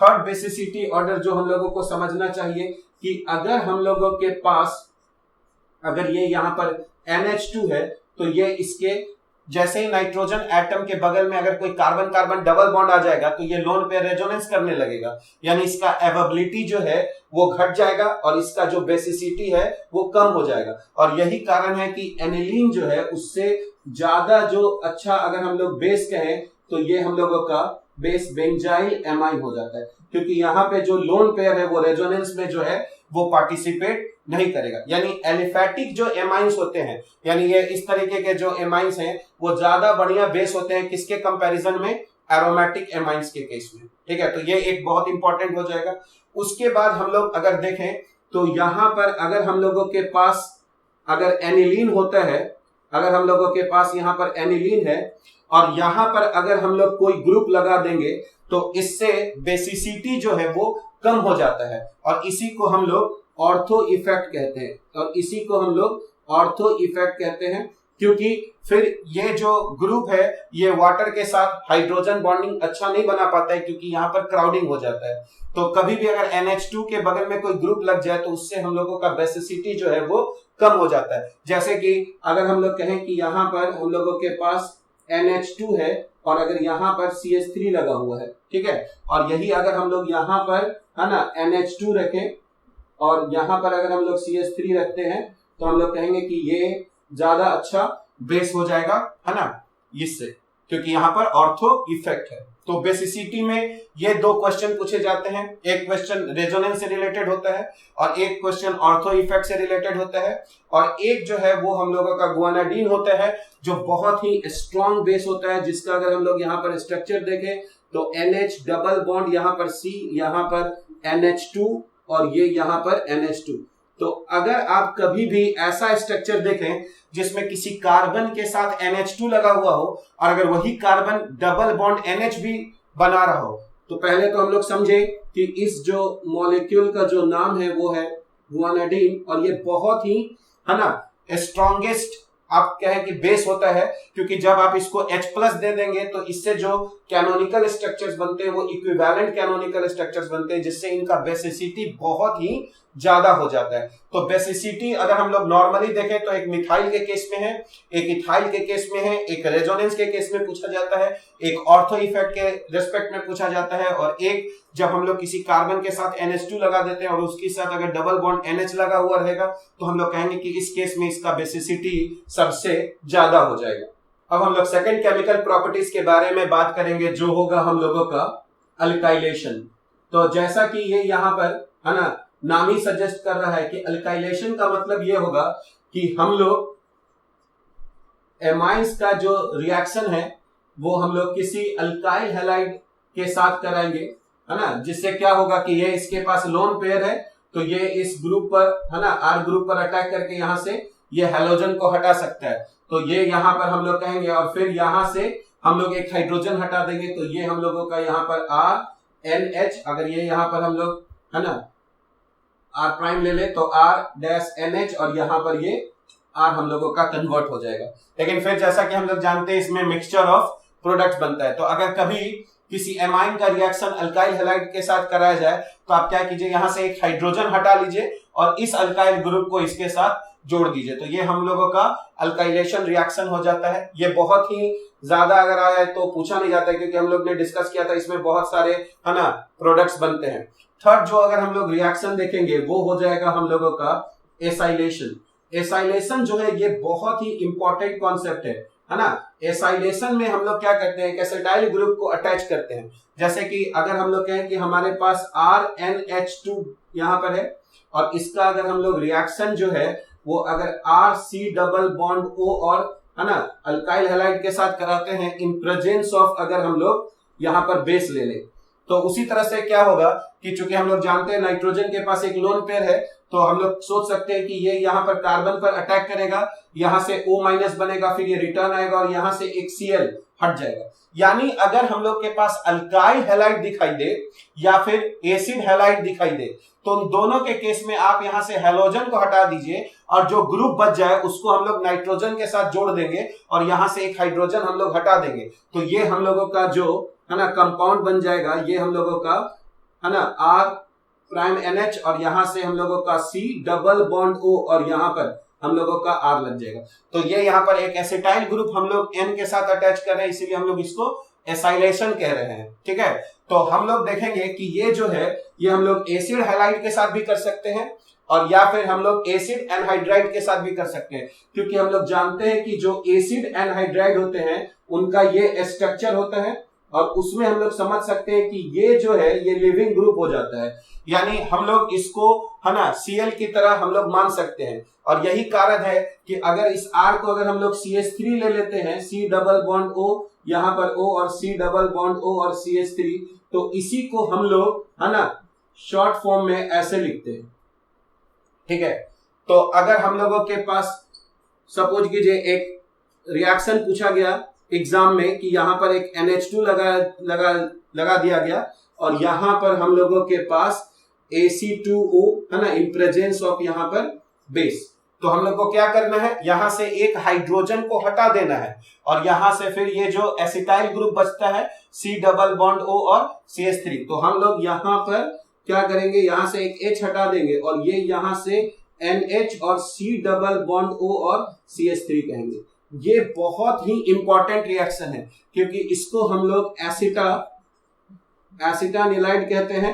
A: थर्ड बेसिसिटी ऑर्डर जो हम लोगों को समझना चाहिए कि अगर हम लोगों के पास अगर ये यहां पर NH2 है तो ये इसके जैसे ही नाइट्रोजन एटम के बगल में अगर कोई कार्बन कार्बन डबल बॉन्ड आ जाएगा तो ये लोन पेयर रेजोनेंस करने लगेगा, यानी इसका एवेबिलिटी जो है वो घट जाएगा और इसका जो बेसिसिटी है वो कम हो जाएगा। और यही कारण है कि एनिलीन जो है उससे ज्यादा जो अच्छा अगर हम लोग बेस कहें तो ये हम लोगों का बेस बेंजाइल एमाइन हो जाता है, क्योंकि यहाँ पे जो लोन पेयर है वो रेजोनेंस में जो है वो पार्टिसिपेट नहीं करेगा। यानी एलिफैटिक जो एमाइंस होते हैं, यानी ये इस तरीके के जो एमाइंस हैं वो ज्यादा बढ़िया बेस होते हैं किसके कंपैरिजन में, एरोमेटिक एमाइंस के केस में। ठीक है, तो ये एक बहुत इंपॉर्टेंट हो जाएगा। उसके बाद हम लोग अगर देखें तो यहां पर अगर हम लोगों के पास अगर एनिलीन होता है, अगर हम लोगों के पास यहाँ पर एनिलीन है और यहां पर अगर हम लोग कोई ग्रुप लगा देंगे तो इससे बेसिसिटी जो है वो कम हो जाता है और इसी को हम लोग ऑर्थो इफेक्ट कहते हैं। और इसी को हम लोग ऑर्थो इफेक्ट कहते हैं, क्योंकि फिर ये जो ग्रुप है ये वाटर के साथ हाइड्रोजन बॉन्डिंग अच्छा नहीं बना पाता है, क्योंकि यहाँ पर क्राउडिंग हो जाता है। तो कभी भी अगर NH2 के बगल में कोई ग्रुप लग जाए तो उससे हम लोगों का बेसिसिटी जो है वो कम हो जाता है। जैसे कि अगर हम लोग कहें कि यहाँ पर हम लोगों के पास NH2 है और अगर यहाँ पर CH3 लगा हुआ है, ठीक है, और यही अगर हम लोग यहाँ पर है ना NH2 रखें और यहाँ पर अगर हम लोग CH3 रखते हैं तो हम लोग कहेंगे कि ये ज्यादा अच्छा बेस हो जाएगा, है ना, इससे, क्योंकि यहाँ पर ऑर्थो इफेक्ट है। तो बेसिसिटी में ये 2 क्वेश्चन पूछे जाते हैं, एक क्वेश्चन रेजोनेंस से रिलेटेड होता है और एक क्वेश्चन ऑर्थो इफेक्ट से रिलेटेड होता है, और एक जो है वो हम लोगों का गुआनाडीन होता है जो बहुत ही स्ट्रॉन्ग बेस होता है, जिसका अगर हम लोग यहाँ पर स्ट्रक्चर देखें तो NH डबल बॉन्ड यहाँ पर C, यहाँ पर NH2 और ये यहाँ पर NH2। तो अगर आप कभी भी ऐसा स्ट्रक्चर देखें जिसमें किसी कार्बन के साथ NH2 लगा हुआ हो और अगर वही कार्बन डबल बॉन्ड NH भी बना रहा हो, तो पहले तो हम लोग समझे कि इस जो मॉलिक्यूल का जो नाम है वो है गुआनाडीन, और ये बहुत ही, है ना, स्ट्रॉन्गेस्ट आप कहें कि बेस होता है, क्योंकि जब आप इसको H+ दे देंगे तो इससे जो कैनोनिकल स्ट्रक्चर्स बनते हैं वो इक्विवेलेंट कैनोनिकल स्ट्रक्चर्स बनते हैं, जिससे इनका बेसिसिटी बहुत ही ज्यादा हो जाता है। तो बेसिसिटी अगर हम लोग नॉर्मली देखें तो एक मिथाइल के केस में है, एक इथाइल के केस में है, एक रेजोनेंस के केस में पूछा जाता है, एक ऑर्थो इफेक्ट के रेस्पेक्ट में पूछा जाता है, और एक जब हम लोग किसी कार्बन के साथ NH2 लगा देते हैं और उसके साथ अगर डबल बॉन्ड NH लगा हुआ रहेगा तो हम लोग कहेंगे कि इस केस में इसका बेसिसिटी सबसे ज्यादा हो जाएगा। अब हम लोग सेकंड केमिकल प्रॉपर्टीज के बारे में बात करेंगे, जो होगा हम लोगों का अल्काइलेशन। तो जैसा कि ये यहाँ पर, है ना, नाम ही सजेस्ट कर रहा है कि अल्काइलेशन का मतलब ये होगा कि हम लोग एमाइंस का जो रिएक्शन है वो हम लोग किसी अल्काइल हैलाइड के साथ कराएंगे, है ना, जिससे क्या होगा कि ये इसके पास लोन पेयर है तो ये इस ग्रुप पर, है ना, R ग्रुप पर अटैक करके यहां से ये हैलोजन को हटा सकता है। तो ये यहां पर हम लोग कहेंगे, और फिर यहां से हम लोग एक हाइड्रोजन हटा देंगे तो ये हम लोगों का यहाँ पर RNH, अगर ये यहाँ पर हम लोग, है ना, R' ले ले तो R-NH और यहाँ पर ये R हम लोगों का कन्वर्ट हो जाएगा। लेकिन फिर जैसा कि हम लोग जानते हैं इसमें मिक्सचर ऑफ प्रोडक्ट्स बनता है, तो अगर कभी किसी एमाइन का रिएक्शन अल्काइल हैलाइड के साथ कराया जाए तो आप क्या कीजिए, यहां से एक हाइड्रोजन हटा लीजिए और इस अल्काइल ग्रुप को इसके साथ जोड़ दीजिए, तो ये हम लोगों का अल्काइलेशन रिएक्शन हो जाता है। ये बहुत ही ज्यादा अगर आया तो पूछा नहीं जाता है, क्योंकि हम लोग ने डिस्कस किया था, इसमें बहुत सारे, है ना, प्रोडक्ट्स बनते हैं। थर्ड जो अगर हम लोग रिएक्शन देखेंगे वो हो जाएगा हम लोगों का एसाइलेशन। एसाइलेशन जो है ये बहुत ही इंपॉर्टेंट कॉन्सेप्ट है ना। एसाइलेशन में हम लोग क्या करते हैं, एसिटाइल ग्रुप को अटैच करते हैं। जैसे कि अगर हम लोग कहें कि हमारे पास RNH2 यहाँ पर है और इसका अगर हम लोग रिएक्शन जो है वो अगर R C double bond O और है ना अल्काइल हैलाइड के साथ कराते हैं इन प्रेजेंस ऑफ, अगर हम लोग यहां पर बेस ले लें, तो उसी तरह से क्या होगा कि चूंकि हम लोग जानते हैं नाइट्रोजन के पास एक लोन पेयर है, तो हम लोग सोच सकते हैं कि ये यहां पर कार्बन पर अटैक करेगा, यहां से O माइनस बनेगा, फिर ये रिटर्न आएगा और यहां से एक Cl हट जाएगा। यानी अगर हम लोग के पास अल्काइल हैलाइड दिखाई दे या फिर एसिड हैलाइड दिखाई दे, तो उन दोनों के केस में आप यहां से हैलोजन को हटा दीजिए और जो ग्रुप बच जाए उसको हम लोग नाइट्रोजन के साथ जोड़ देंगे और यहां से एक हाइड्रोजन हम लोग हटा देंगे, तो ये हम लोगों का जो है ना कंपाउंड बन जाएगा, ये हम लोगों का है ना R प्राइम NH और यहां से हम लोगों का C डबल बॉन्ड O और यहां पर हम लोगों का R लग जाएगा। तो ये यहां पर एक एसिटाइल ग्रुप हम लोग N के साथ अटैच कर रहे हैं, इसीलिए हम लोग इसको एसाइलेशन कह रहे हैं। ठीक है, तो हम लोग देखेंगे कि ये जो है ये हम लोग एसिड हैलाइड के साथ भी कर सकते हैं और या फिर हम लोग एसिड एनहाइड्राइड के साथ भी कर सकते हैं, क्योंकि हम लोग जानते हैं कि जो एसिड एनहाइड्राइड होते हैं उनका ये स्ट्रक्चर होता है और उसमें हम लोग समझ सकते हैं कि ये जो है ये लिविंग ग्रुप हो जाता है, यानी हम लोग इसको है ना Cl की तरह हम लोग मान सकते हैं। और यही कारण है कि अगर इस R को अगर हम लोग CH3 ले लेते हैं, C डबल बॉन्ड O यहां पर O और C डबल बॉन्ड O और CH3, तो इसी को हम लोग है ना शॉर्ट फॉर्म में ऐसे लिखते हैं। ठीक है, तो अगर हम लोगों के पास सपोज कीजिए एक रिएक्शन पूछा गया एग्जाम में कि यहां पर एक NH2 लगा दिया गया और यहां पर हम लोगों के पास AC2O है ना इन प्रेजेंस ऑफ यहां पर बेस, तो हम लोग को क्या करना है, यहां से एक हाइड्रोजन को हटा देना है और यहां से फिर ये जो एसिटाइल ग्रुप बचता है C डबल बॉन्ड O और CH3, तो हम लोग यहां पर क्या करेंगे, यहां से एक H हटा देंगे और ये यहां से NH और C डबल बॉन्ड O और CH3 कहेंगे। ये बहुत ही इंपॉर्टेंट रिएक्शन है क्योंकि इसको हम लोग एसिटानिलाइड कहते हैं।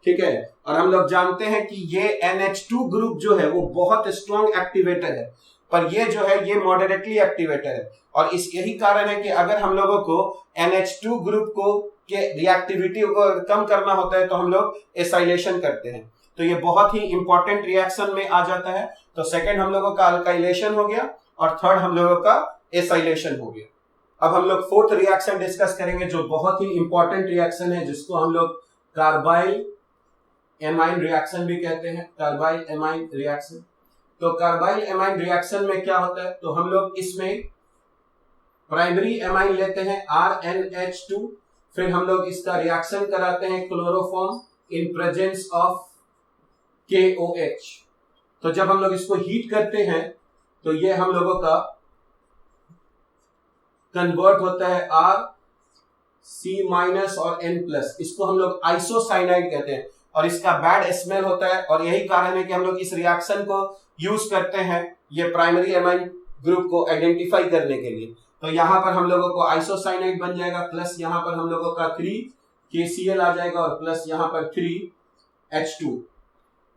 A: ठीक है, और हम लोग जानते हैं कि ये NH2 ग्रुप जो है वो बहुत स्ट्रॉन्ग एक्टिवेटर है, पर ये जो है ये मॉडरेटली एक्टिवेटर है और इस यही कारण है कि अगर हम लोगों को NH2 ग्रुप को के रिएक्टिविटी को कम करना होता है तो हम लोग एसाइलेशन करते हैं, तो ये बहुत ही इंपॉर्टेंट रिएक्शन में आ जाता है। तो सेकेंड हम लोगों का अल्काइलेशन हो गया और थर्ड हम लोगों का एसाइलेशन हो गया। अब हम लोग फोर्थ रिएक्शन डिस्कस करेंगे जो बहुत ही इंपॉर्टेंट रिएक्शन है, जिसको हम लोग कार्बाइल एमाइन रिएक्शन भी कहते हैं, कार्बाइल एमाइन रिएक्शन। तो कार्बाइल एमाइन रिएक्शन में क्या होता है, तो हम लोग इसमें प्राइमरी एमाइन लेते हैं RNH2, फिर हम लोग इसका रिएक्शन कराते हैं chloroform in presence of KOH। तो जब हम लोग इसको हीट करते हैं तो ये हम लोगों का कन्वर्ट होता है R C- और N+, इसको हम लोग आइसोसाइनाइड कहते हैं और इसका बैड स्मेल होता है और यही कारण है कि हम लोग इस रिएक्शन को यूज करते हैं ये प्राइमरी एमाइन ग्रुप को आइडेंटिफाई करने के लिए। तो यहां पर हम लोगों को आइसोसाइनाइड बन जाएगा, प्लस यहां पर हम लोगों का 3KCl आ जाएगा और प्लस यहां पर 3H2।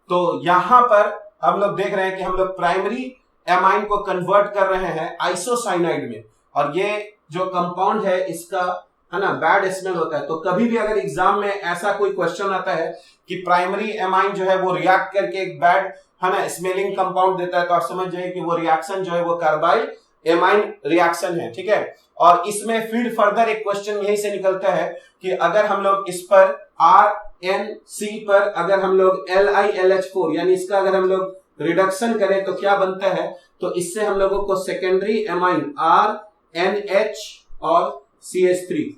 A: तो यहां पर हम लोग देख रहे हैं कि हम लोग प्राइमरी एमाइन को कन्वर्ट कर रहे हैं आइसोसाइनाइड में और ये जो कंपाउंड है इसका है ना बैड स्मेल होता है। तो कभी भी अगर एग्जाम में ऐसा कोई क्वेश्चन आता है कि प्राइमरी एमाइन जो है वो रिएक्ट करके एक बैड है ना स्मेलिंग कंपाउंड देता है, तो आप समझ जाइए कि वो रिएक्शन जो है वो कार्बाइल एमाइन रिएक्शन है। ठीक है, और इसमें फिर फर्दर एक क्वेश्चन यही से निकलता है कि अगर हम लोग इस पर RNC पर अगर हम लोग LiLH4 यानी इसका अगर हम लोग रिडक्शन करें तो क्या बनता है, तो इससे हम लोगों को सेकेंडरी एमाइन RNH और CH3,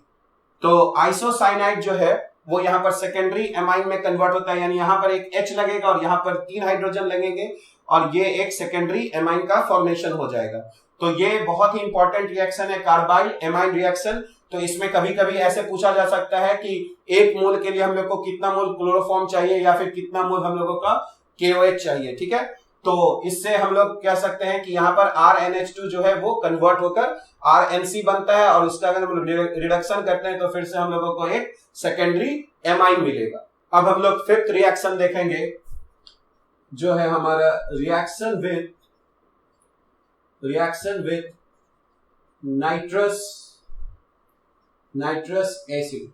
A: तो आइसोसाइनाइड जो है वो यहां पर सेकेंडरी एमाइन में कन्वर्ट होता है, यानी यहां पर एक H लगेगा और यहां पर 3 हाइड्रोजन लगेंगे और ये एक सेकेंडरी एमाइन का फॉर्मेशन हो जाएगा। तो ये बहुत ही इंपॉर्टेंट रिएक्शन है कार्बाइल एमाइन रिएक्शन। तो इसमें कभी कभी ऐसे पूछा जा सकता है कि एक मोल के लिए हम लोग को कितना मोल क्लोरोफॉर्म चाहिए या फिर कितना मोल हम लोगों का KOH चाहिए। ठीक है, तो इससे हम लोग कह सकते हैं कि यहाँ पर RNH2 जो है वो कन्वर्ट होकर RNC बनता है और उसका अगर हम रिडक्शन करते हैं तो फिर से हम लोगों को एक सेकेंडरी एमाइन मिलेगा। अब हम लोग फिफ्थ रिएक्शन देखेंगे जो है हमारा रिएक्शन विथ नाइट्रस एसिड।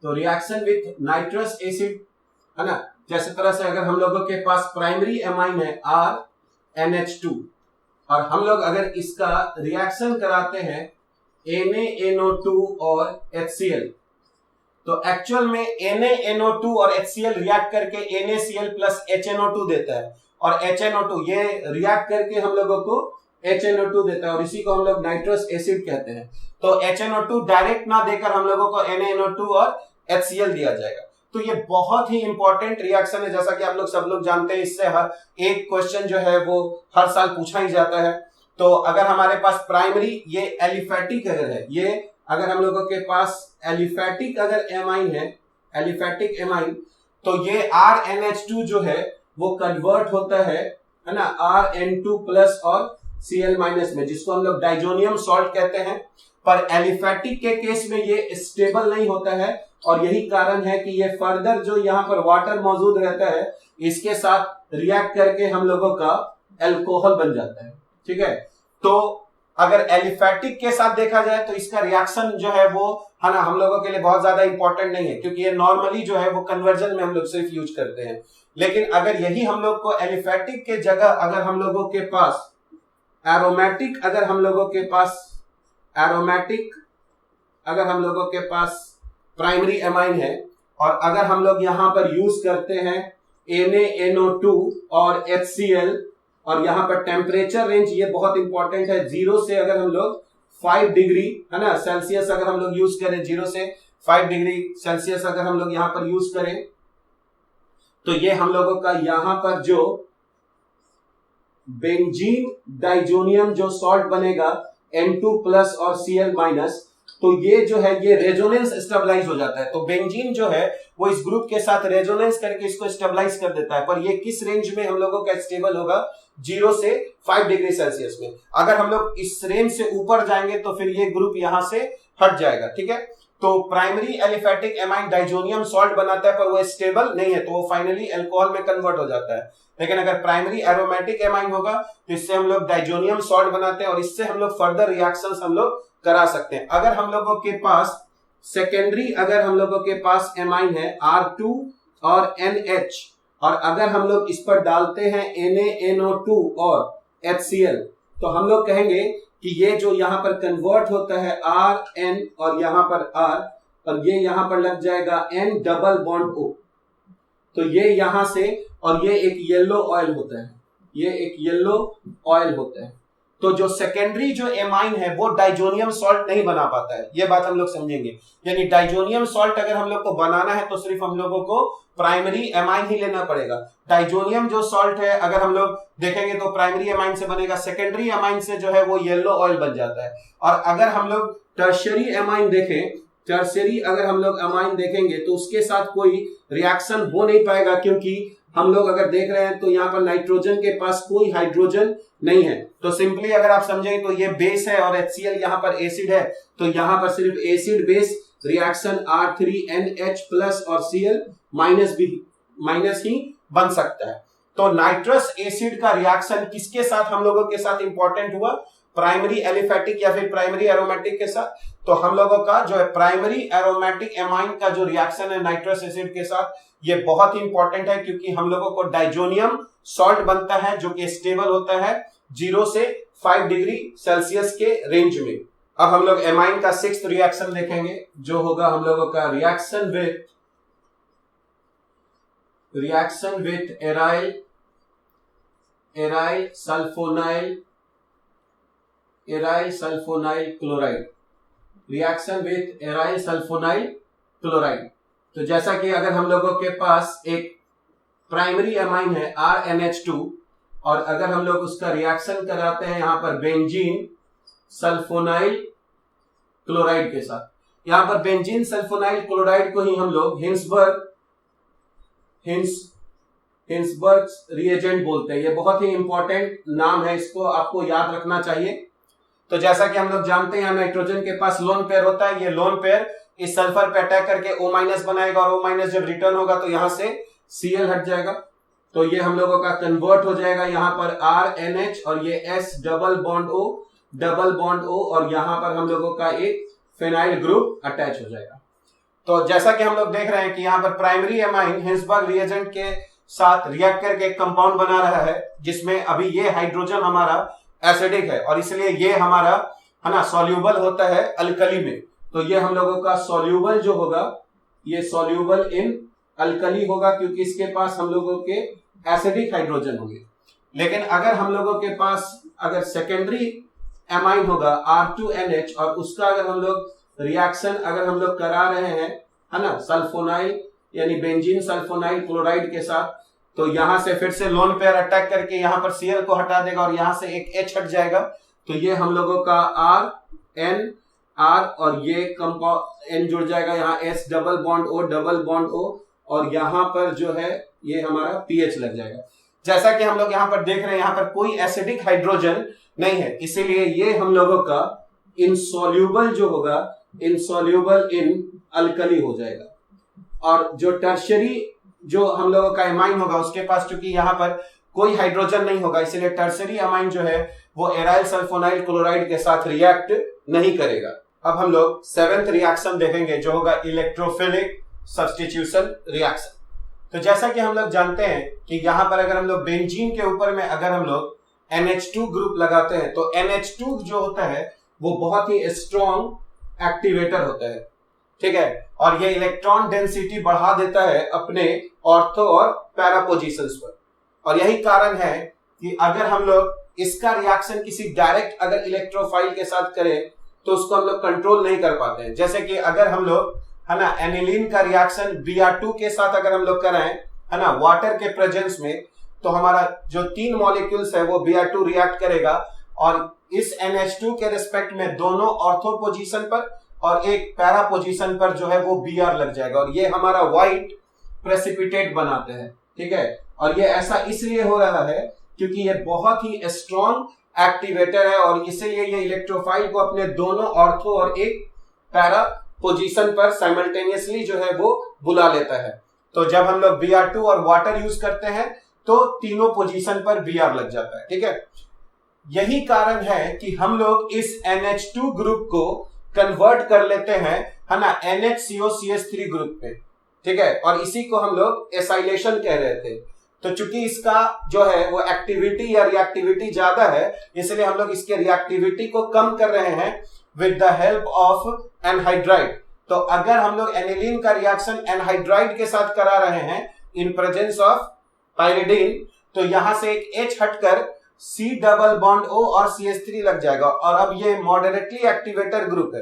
A: तो रिएक्शन विथ नाइट्रस एसिड है ना, जैसे तरह से अगर हम लोगों के पास प्राइमरी एमाइन है R NH2 और हम लोग अगर इसका रिएक्शन कराते हैं NaNO2 और HCl, तो एक्चुअल में NaNO2 और HCl रिएक्ट करके NaCl प्लस HNO2 देता है और HNO2 ये रिएक्ट करके हम लोगों को HNO2 देता है और इसी को हम लोग नाइट्रस एसिड कहते हैं। तो HNO2 डायरेक्ट ना देकर हम लोगों को NaNO2 और HCl दिया जाएगा। तो ये बहुत ही इंपॉर्टेंट रिएक्शन है, जैसा कि आप लोग सब लोग जानते हैं, इससे हर एक क्वेश्चन जो है वो हर साल पूछा ही जाता है। तो अगर हमारे पास प्राइमरी ये एलिफेटिक अगर है, ये अगर हम लोगों के पास एलिफेटिक अगर एमाइन है, एलिफेटिक एमाइन, तो ये RNH2 जो है वो कन्वर्ट होता है ना RN2 प्लस और Cl माइनस में, जिसको हम लोग डाइजोनियम सॉल्ट कहते हैं। पर एलिफेटिक के केस में ये स्टेबल नहीं होता है और यही कारण है कि ये फर्दर जो यहाँ पर वाटर मौजूद रहता है इसके साथ रिएक्ट करके हम लोगों का अल्कोहल बन जाता है। ठीक है, तो अगर एलिफेटिक के साथ देखा जाए तो इसका रिएक्शन जो है वो है ना हम लोगों के लिए बहुत ज्यादा इंपॉर्टेंट नहीं है, क्योंकि ये नॉर्मली जो है वो कन्वर्जन में हम लोग सिर्फ यूज करते हैं। लेकिन अगर यही हम लोग को एलिफेटिक के जगह अगर हम लोगों के पास एरोमेटिक, अगर हम लोगों के पास एरोमेटिक, अगर हम लोगों के पास प्राइमरी एमाइन है और अगर हम लोग यहां पर यूज करते हैं NaNO2 और HCl और यहां पर टेम्परेचर रेंज ये बहुत इंपॉर्टेंट है, 0 से अगर हम लोग 5 डिग्री है ना सेल्सियस अगर हम लोग यूज करें, 0 से 5 डिग्री सेल्सियस अगर हम लोग यहां पर यूज करें, तो ये हम लोगों का यहां पर जो बेंजीन डाइजोनियम जो सॉल्ट बनेगा N2 प्लस और Cl माइनस, तो ये जो है ये रेजोनेंस स्टेबलाइज हो जाता है। तो बेंजीन जो है वो इस ग्रुप के साथ रेजोनेंस करके इसको स्टेबलाइज कर देता है। पर ये किस रेंज में हम लोगों का स्टेबल होगा? 0 से 5 डिग्री सेल्सियस में। अगर हम लोग इस रेंज से ऊपर जाएंगे तो फिर ये ग्रुप यहां से हट जाएगा। ठीक है, तो primary aliphatic amine diazonium salt बनाता है पर वो स्टेबल नहीं है, तो वो फाइनली अल्कोहल में कन्वर्ट हो जाता है। लेकिन अगर प्राइमरी एरोमेटिक एमाइन होगा तो इससे हम लोग डाइजोनियम सॉल्ट बनाते हैं और इससे हम लोग फर्दर रिएक्शंस हम लोग करा सकते हैं। अगर हम लोगों के पास सेकेंडरी, अगर हम लोगों के पास एमाइन है R2 और NH और अगर हम लोग इस पर डालते हैं NaNO2 और HCl, तो हम लोग कहेंगे कि ये जो यहां पर कन्वर्ट होता है RN और यहां पर R और ये यहां पर लग जाएगा N डबल बॉन्ड O, तो ये यहां से और ये एक येलो ऑयल होता है, ये एक येलो ऑयल होता है। तो जो सेकेंडरी जो एमाइन है वो डाइजोनियम सॉल्ट नहीं बना पाता है, ये बात हम लोग समझेंगे। यानी डाइजोनियम सॉल्ट अगर हम लोग को बनाना है तो सिर्फ हम लोगों को प्राइमरी एमाइन ही लेना पड़ेगा। डाइजोनियम जो सॉल्ट है अगर हम लोग देखेंगे तो प्राइमरी एमाइन से बनेगा, सेकेंडरी एमाइन से जो है वो येलो ऑयल बन जाता है। और अगर हम लोग टर्शियरी एमाइन देखें, टर्शियरी अगर हम लोग एमाइन देखेंगे तो उसके साथ कोई रिएक्शन हो नहीं पाएगा, क्योंकि हम लोग अगर देख रहे हैं तो यहाँ पर नाइट्रोजन के पास कोई हाइड्रोजन नहीं है। तो सिंपली अगर आप समझें तो ये बेस है और HCl यहाँ पर एसिड है, तो यहाँ पर सिर्फ acid base reaction R3NH plus और Cl माइनस ही बन सकता है। तो नाइट्रस एसिड का रिएक्शन किसके साथ हम लोगों के साथ इंपॉर्टेंट हुआ? प्राइमरी एलिफेटिक या फिर प्राइमरी एरोमेटिक के साथ। तो हम लोगों का जो है प्राइमरी एरोमेटिक एमाइन का जो रिएक्शन है नाइट्रस एसिड के साथ, ये बहुत ही इंपॉर्टेंट है, क्योंकि हम लोगों को डाइजोनियम सॉल्ट बनता है जो कि स्टेबल होता है 0 से 5 डिग्री सेल्सियस के रेंज में। अब हम लोग एमाइन का 6th रिएक्शन देखेंगे, जो होगा हम लोगों का reaction with aryl sulfonyl chloride, reaction with aryl sulfonyl chloride. तो जैसा कि अगर हम लोगों के पास एक प्राइमरी एमाइन है RNH2 और अगर हम लोग उसका रिएक्शन कराते हैं यहां पर बेंजीन सल्फोनाइल क्लोराइड के साथ, यहां पर बेंजीन सल्फोनाइल क्लोराइड को ही हम लोग हिंसबर्ग रिएजेंट बोलते हैं। ये बहुत ही इंपॉर्टेंट नाम है, इसको आपको याद रखना चाहिए। तो जैसा कि हम लोग जानते हैं नाइट्रोजन के पास लोन पेयर होता है, ये लोन पेयर इस सल्फर पे अटैक करके O- बनाएगा और O- जब रिटर्न होगा तो यहां से Cl हट जाएगा, तो ये हम लोगों का कन्वर्ट हो जाएगा यहां पर RNH और ये S डबल बॉन्ड O और यहां पर हम लोगों का एक फिनाइल ग्रुप अटैच हो जाएगा। तो जैसा कि हम लोग देख रहे हैं कि यहां पर प्राइमरी एमाइन हिंसबर्ग रिएजेंट के साथ रिएक्ट करके एक कंपाउंड बना रहा है, जिसमें अभी ये हाइड्रोजन हमारा एसिडिक है और इसलिए ये हमारा है ना सॉल्यूबल होता है अल्कली में। तो ये हम लोगों का सॉल्यूबल जो होगा ये सॉल्यूबल इन अल्कली होगा, क्योंकि इसके पास हम लोगों के एसिडिक हाइड्रोजन होंगे। लेकिन अगर हम लोगों के पास अगर सेकेंडरी एमाइन होगा R2NH और उसका अगर हम लोग रिएक्शन अगर हम लोग करा रहे हैं है ना सल्फोनाइल यानी बेंजीन सल्फोनाइल क्लोराइड के साथ, तो यहां से फिर से लोन पेयर अटैक करके यहां पर Cl को हटा देगा और यहां से एक H हट जाएगा। तो ये हम लोगों का R N और ये कंपाउंड N जुड़ जाएगा, यहाँ S डबल बॉन्ड O और यहाँ पर जो है ये हमारा pH लग जाएगा। जैसा कि हम लोग यहाँ पर देख रहे हैं यहाँ पर कोई एसिडिक हाइड्रोजन नहीं है, इसीलिए ये हम लोगों का इनसॉल्यूबल जो होगा इनसॉल्यूबल इन अल्कली हो जाएगा। और जो टर्शियरी जो हम लोगों का एमाइन होगा उसके पास चूंकि यहाँ पर कोई हाइड्रोजन नहीं होगा, इसलिए टर्शियरी एमाइन जो है वो एराइल सल्फोनाइल क्लोराइड के साथ रिएक्ट नहीं करेगा। अब हम लोग 7th रिएक्शन देखेंगे जो होगा इलेक्ट्रोफिलिक सब्स्टिट्यूशन रिएक्शन। तो जैसा कि हम लोग जानते हैं कि यहाँ पर अगर हम लोग बेंजीन के ऊपर में अगर हम लोग NH2 ग्रुप लगाते हैं तो NH2 जो होता है वो बहुत ही स्ट्रॉन्ग एक्टिवेटर होता है, ठीक है, और ये इलेक्ट्रॉन डेंसिटी बढ़ा देता है अपने ऑर्थो और पैरा पोजीशंस पर। और यही कारण है कि अगर हम लोग इसका रिएक्शन किसी डायरेक्ट अगर इलेक्ट्रोफाइल के साथ करें तो उसको हम लोग कंट्रोल नहीं कर पाते हैं। जैसे कि अगर हम लोग है ना एनिलीन का रिएक्शन Br2 के साथ अगर हम लोग कराएं है ना वाटर के प्रेजेंस में, तो हमारा जो 3 मॉलिक्यूल्स है वो Br2 रिएक्ट करेगा और इस NH2 के रिस्पेक्ट में दोनों ऑर्थो पोजीशन पर और एक पैरा पोजीशन पर जो है वो Br लग जाएगा और ये हमारा व्हाइट प्रेसिपिटेट बनाते हैं, ठीक है। और ये ऐसा इसलिए हो रहा है क्योंकि ये बहुत ही स्ट्रॉन्ग एक्टिवेटर है और इसीलिए ये इलेक्ट्रोफाइल को अपने दोनों ऑर्थो और एक पैरा पोजीशन पर साइमल्टेनियसली जो है वो बुला लेता है। तो जब हम लोग Br2 और वाटर यूज करते हैं तो तीनों पोजीशन पर Br लग जाता है, ठीक है। यही कारण है कि हम लोग इस NH2 ग्रुप को कन्वर्ट कर लेते हैं है ना NHCOCH3 ग्रुप पे, ठीक है, और इसी को हम लोग एसाइलेशन कह रहे थे। तो चूंकि इसका जो है वो एक्टिविटी या रिएक्टिविटी ज्यादा है, इसलिए हम लोग इसके रिएक्टिविटी को कम कर रहे हैं with the help of anhydride. तो अगर हम लोग एनिलीन का रिएक्शन एनहाइड्राइड के साथ करा रहे हैं इन प्रेजेंस ऑफ पाइरिडीन, तो यहां से एक H हटकर C डबल बॉन्ड O और CH3 लग जाएगा और अब ये मॉडरेटली एक्टिवेटर ग्रुप है।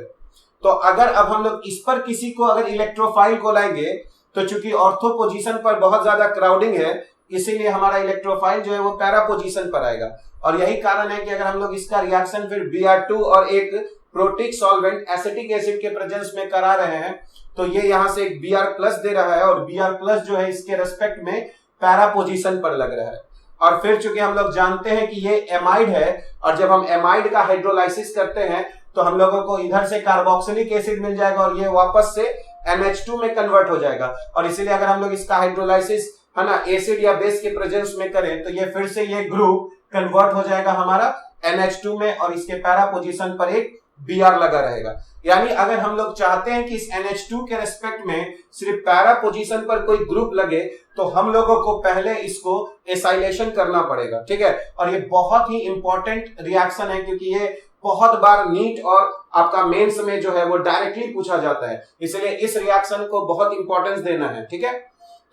A: तो अगर अब हम लोग इस पर किसी को अगर इलेक्ट्रोफाइल को लाएंगे तो चूंकि ऑर्थो पोजीशन पर बहुत ज्यादा क्राउडिंग है, इसीलिए हमारा इलेक्ट्रोफाइल जो है वो पैरा पोजीशन पर आएगा। और यही कारण है कि अगर हम लोग इसका रिएक्शन फिर Br2 और एक प्रोटिक सॉल्वेंट एसिटिक एसिड के प्रेजेंस में करा रहे हैं तो ये यहां से एक Br+ दे रहा है और Br+ जो है इसके रेस्पेक्ट में पैरा पोजीशन पर लग रहा है। और फिर चूंकि हम लोग जानते हैं कि ये एमाइड है और जब हम एमाइड का हाइड्रोलाइसिस करते हैं तो हम लोगों को इधर से कार्बोक्सिलिक एसिड मिल जाएगा और ये वापस से NH2 में कन्वर्ट हो जाएगा। और इसीलिए अगर हम लोग इसका हाइड्रोलाइसिस है ना एसिड या बेस के प्रेजेंस में करें तो ये फिर से ये ग्रुप कन्वर्ट हो जाएगा हमारा NH2 में और इसके पैरा पोजीशन पर एक Br लगा रहेगा। यानी अगर हम लोग चाहते हैं कि इस NH2 के रेस्पेक्ट में सिर्फ पैरा पोजीशन पर कोई ग्रुप लगे तो हम लोगों को पहले इसको एसाइलेशन करना पड़ेगा, ठीक है। और ये बहुत ही इंपॉर्टेंट रिएक्शन है क्योंकि ये बहुत बार नीट और आपका मेंस में जो है वो डायरेक्टली पूछा जाता है, इसलिए इस रिएक्शन को बहुत इंपॉर्टेंस देना है, ठीक है।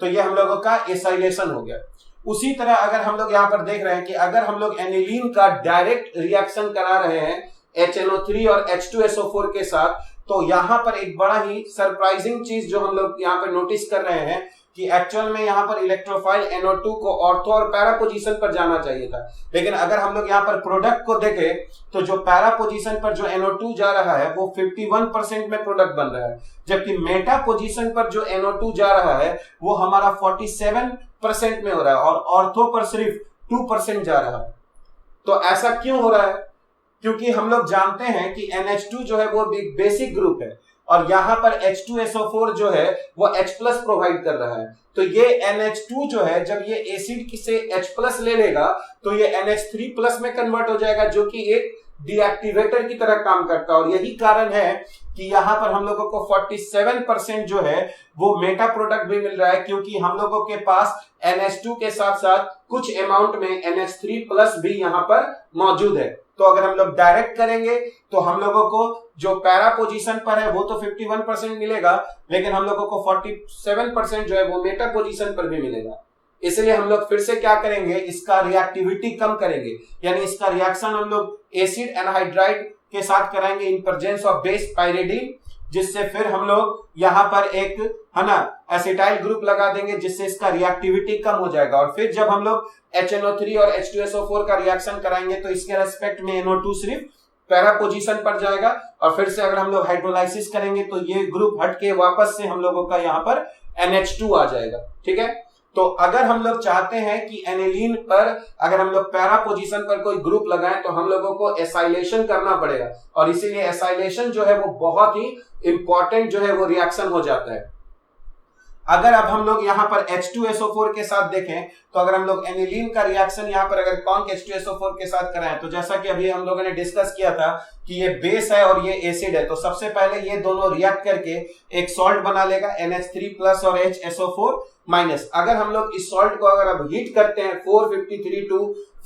A: तो ये हम लोगों का एसाइलेशन हो गया। उसी तरह अगर हम लोग यहाँ पर देख रहे हैं कि अगर हम लोग एनिलीन का डायरेक्ट रिएक्शन करा रहे हैं HNO3 और H2SO4 के साथ, तो यहाँ पर एक बड़ा ही सरप्राइजिंग चीज जो हम लोग यहाँ पर नोटिस कर रहे हैं कि एक्चुअल में यहाँ पर इलेक्ट्रोफाइल NO2 को ऑर्थो और पैरा पोजीशन पर जाना चाहिए था, लेकिन अगर हम लोग यहाँ पर प्रोडक्ट को देखें तो जो पैरा पोजीशन पर जो NO2 जा रहा है वो 51% में प्रोडक्ट बन रहा है, जबकि मेटा पोजीशन पर जो NO2 जा रहा है वो हमारा 47% में हो रहा है और ऑर्थो पर सिर्फ 2% जा रहा है। तो ऐसा क्यों हो रहा है? क्योंकि हम लोग जानते हैं कि NH2 जो है वो बेसिक ग्रुप है और यहाँ पर H2SO4 जो है वो H+ प्रोवाइड कर रहा है। तो ये NH2 जो है जब ये एसिड से H+ ले लेगा तो ये NH3+ में कन्वर्ट हो जाएगा जो कि एक डीएक्टिवेटर की तरह काम करता है। और यही कारण है कि यहाँ पर हम लोगों को 47% जो है वो मेटा प्रोडक्ट भी मिल रहा है, क्योंकि हम लोगों के पास NH2 के साथ साथ कुछ अमाउंट में NH3 प्लस भी यहाँ पर मौजूद है। तो अगर हम लोग डायरेक्ट करेंगे तो हम लोगों को जो पैरा पोजीशन पर है वो तो 51% मिलेगा, लेकिन हम लोगों को 47% जो है वो मेटा पोजीशन पर भी मिलेगा। इसलिए हम लोग फिर से क्या करेंगे, इसका रिएक्टिविटी कम करेंगे, यानी इसका रिएक्शन हम लोग एसिड एनहाइड्राइड के साथ कराएंगे in presence of base pyridine, जिससे फिर हम लोग यहाँ पर एक है ना एसिटाइल ग्रुप लगा देंगे, जिससे इसका रिएक्टिविटी कम हो जाएगा। और फिर जब हम लोग HNO3 और H2SO4 का रिएक्शन कराएंगे तो इसके रेस्पेक्ट में NO2 सिर्फ पैरा पोजीशन पर जाएगा, और फिर से अगर हम लोग हाइड्रोलाइसिस करेंगे तो ये ग्रुप हट के वापस से हम लोगों का यहाँ पर NH2 आ जाएगा। ठीक है, तो अगर हम लोग चाहते हैं कि एनिलीन पर अगर हम लोग पैरा पोजीशन पर कोई ग्रुप लगाएं तो हम लोगों को एसाइलेशन करना पड़ेगा, और इसीलिए एसाइलेशन जो है वो बहुत ही इंपॉर्टेंट जो है वो रिएक्शन हो जाता है। अगर अब हम लोग यहाँ पर H2SO4 के साथ देखें तो अगर हम लोग एनिलीन का रिएक्शन यहाँ पर अगर कॉन्क H2SO4 के साथ कराएं तो जैसा कि अभी हम लोगों ने डिस्कस किया था कि ये बेस है और ये एसिड है, तो सबसे पहले ये दोनों रिएक्ट करके एक सॉल्ट बना लेगा NH3 प्लस और HSO4 माइनस। अगर हम लोग इस सॉल्ट को अगर अब हीट करते हैं 453 टू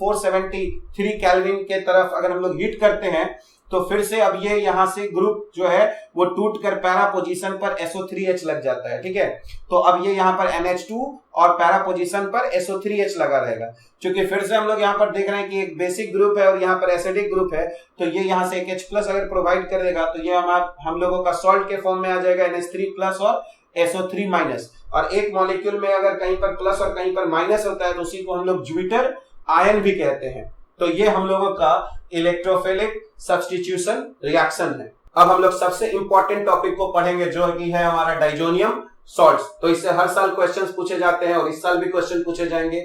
A: 473 केल्विन के तरफ अगर हम लोग हीट करते हैं तो फिर से अब ये यहाँ से ग्रुप जो है वो टूट कर पैरा पोजीशन पर SO3H लग जाता है। ठीक है, तो अब ये यहाँ पर NH2 और पैरा पोजीशन पर SO3H लगा रहेगा। क्योंकि फिर से हम लोग यहाँ पर देख रहे हैं कि एक बेसिक ग्रुप है और यहाँ पर एसिडिक ग्रुप है, तो ये यहाँ से एक H प्लस अगर प्रोवाइड करेगा तो ये हम लोगों का सॉल्ट के फॉर्म में आ जाएगा NH3 प्लस और SO3 माइनस। और एक मॉलिक्यूल में अगर कहीं पर प्लस और कहीं पर माइनस होता है तो उसी को हम लोग ज्विटर आयन भी कहते हैं। तो ये हम लोगों का इलेक्ट्रोफिलिक सब्स्टिट्यूशन रिएक्शन है। अब हम लोग सबसे इंपॉर्टेंट टॉपिक को पढ़ेंगे जो कि है हमारा डाइजोनियम सॉल्ट्स। तो इससे हर साल क्वेश्चंस पूछे जाते हैं और इस साल भी क्वेश्चन पूछे जाएंगे,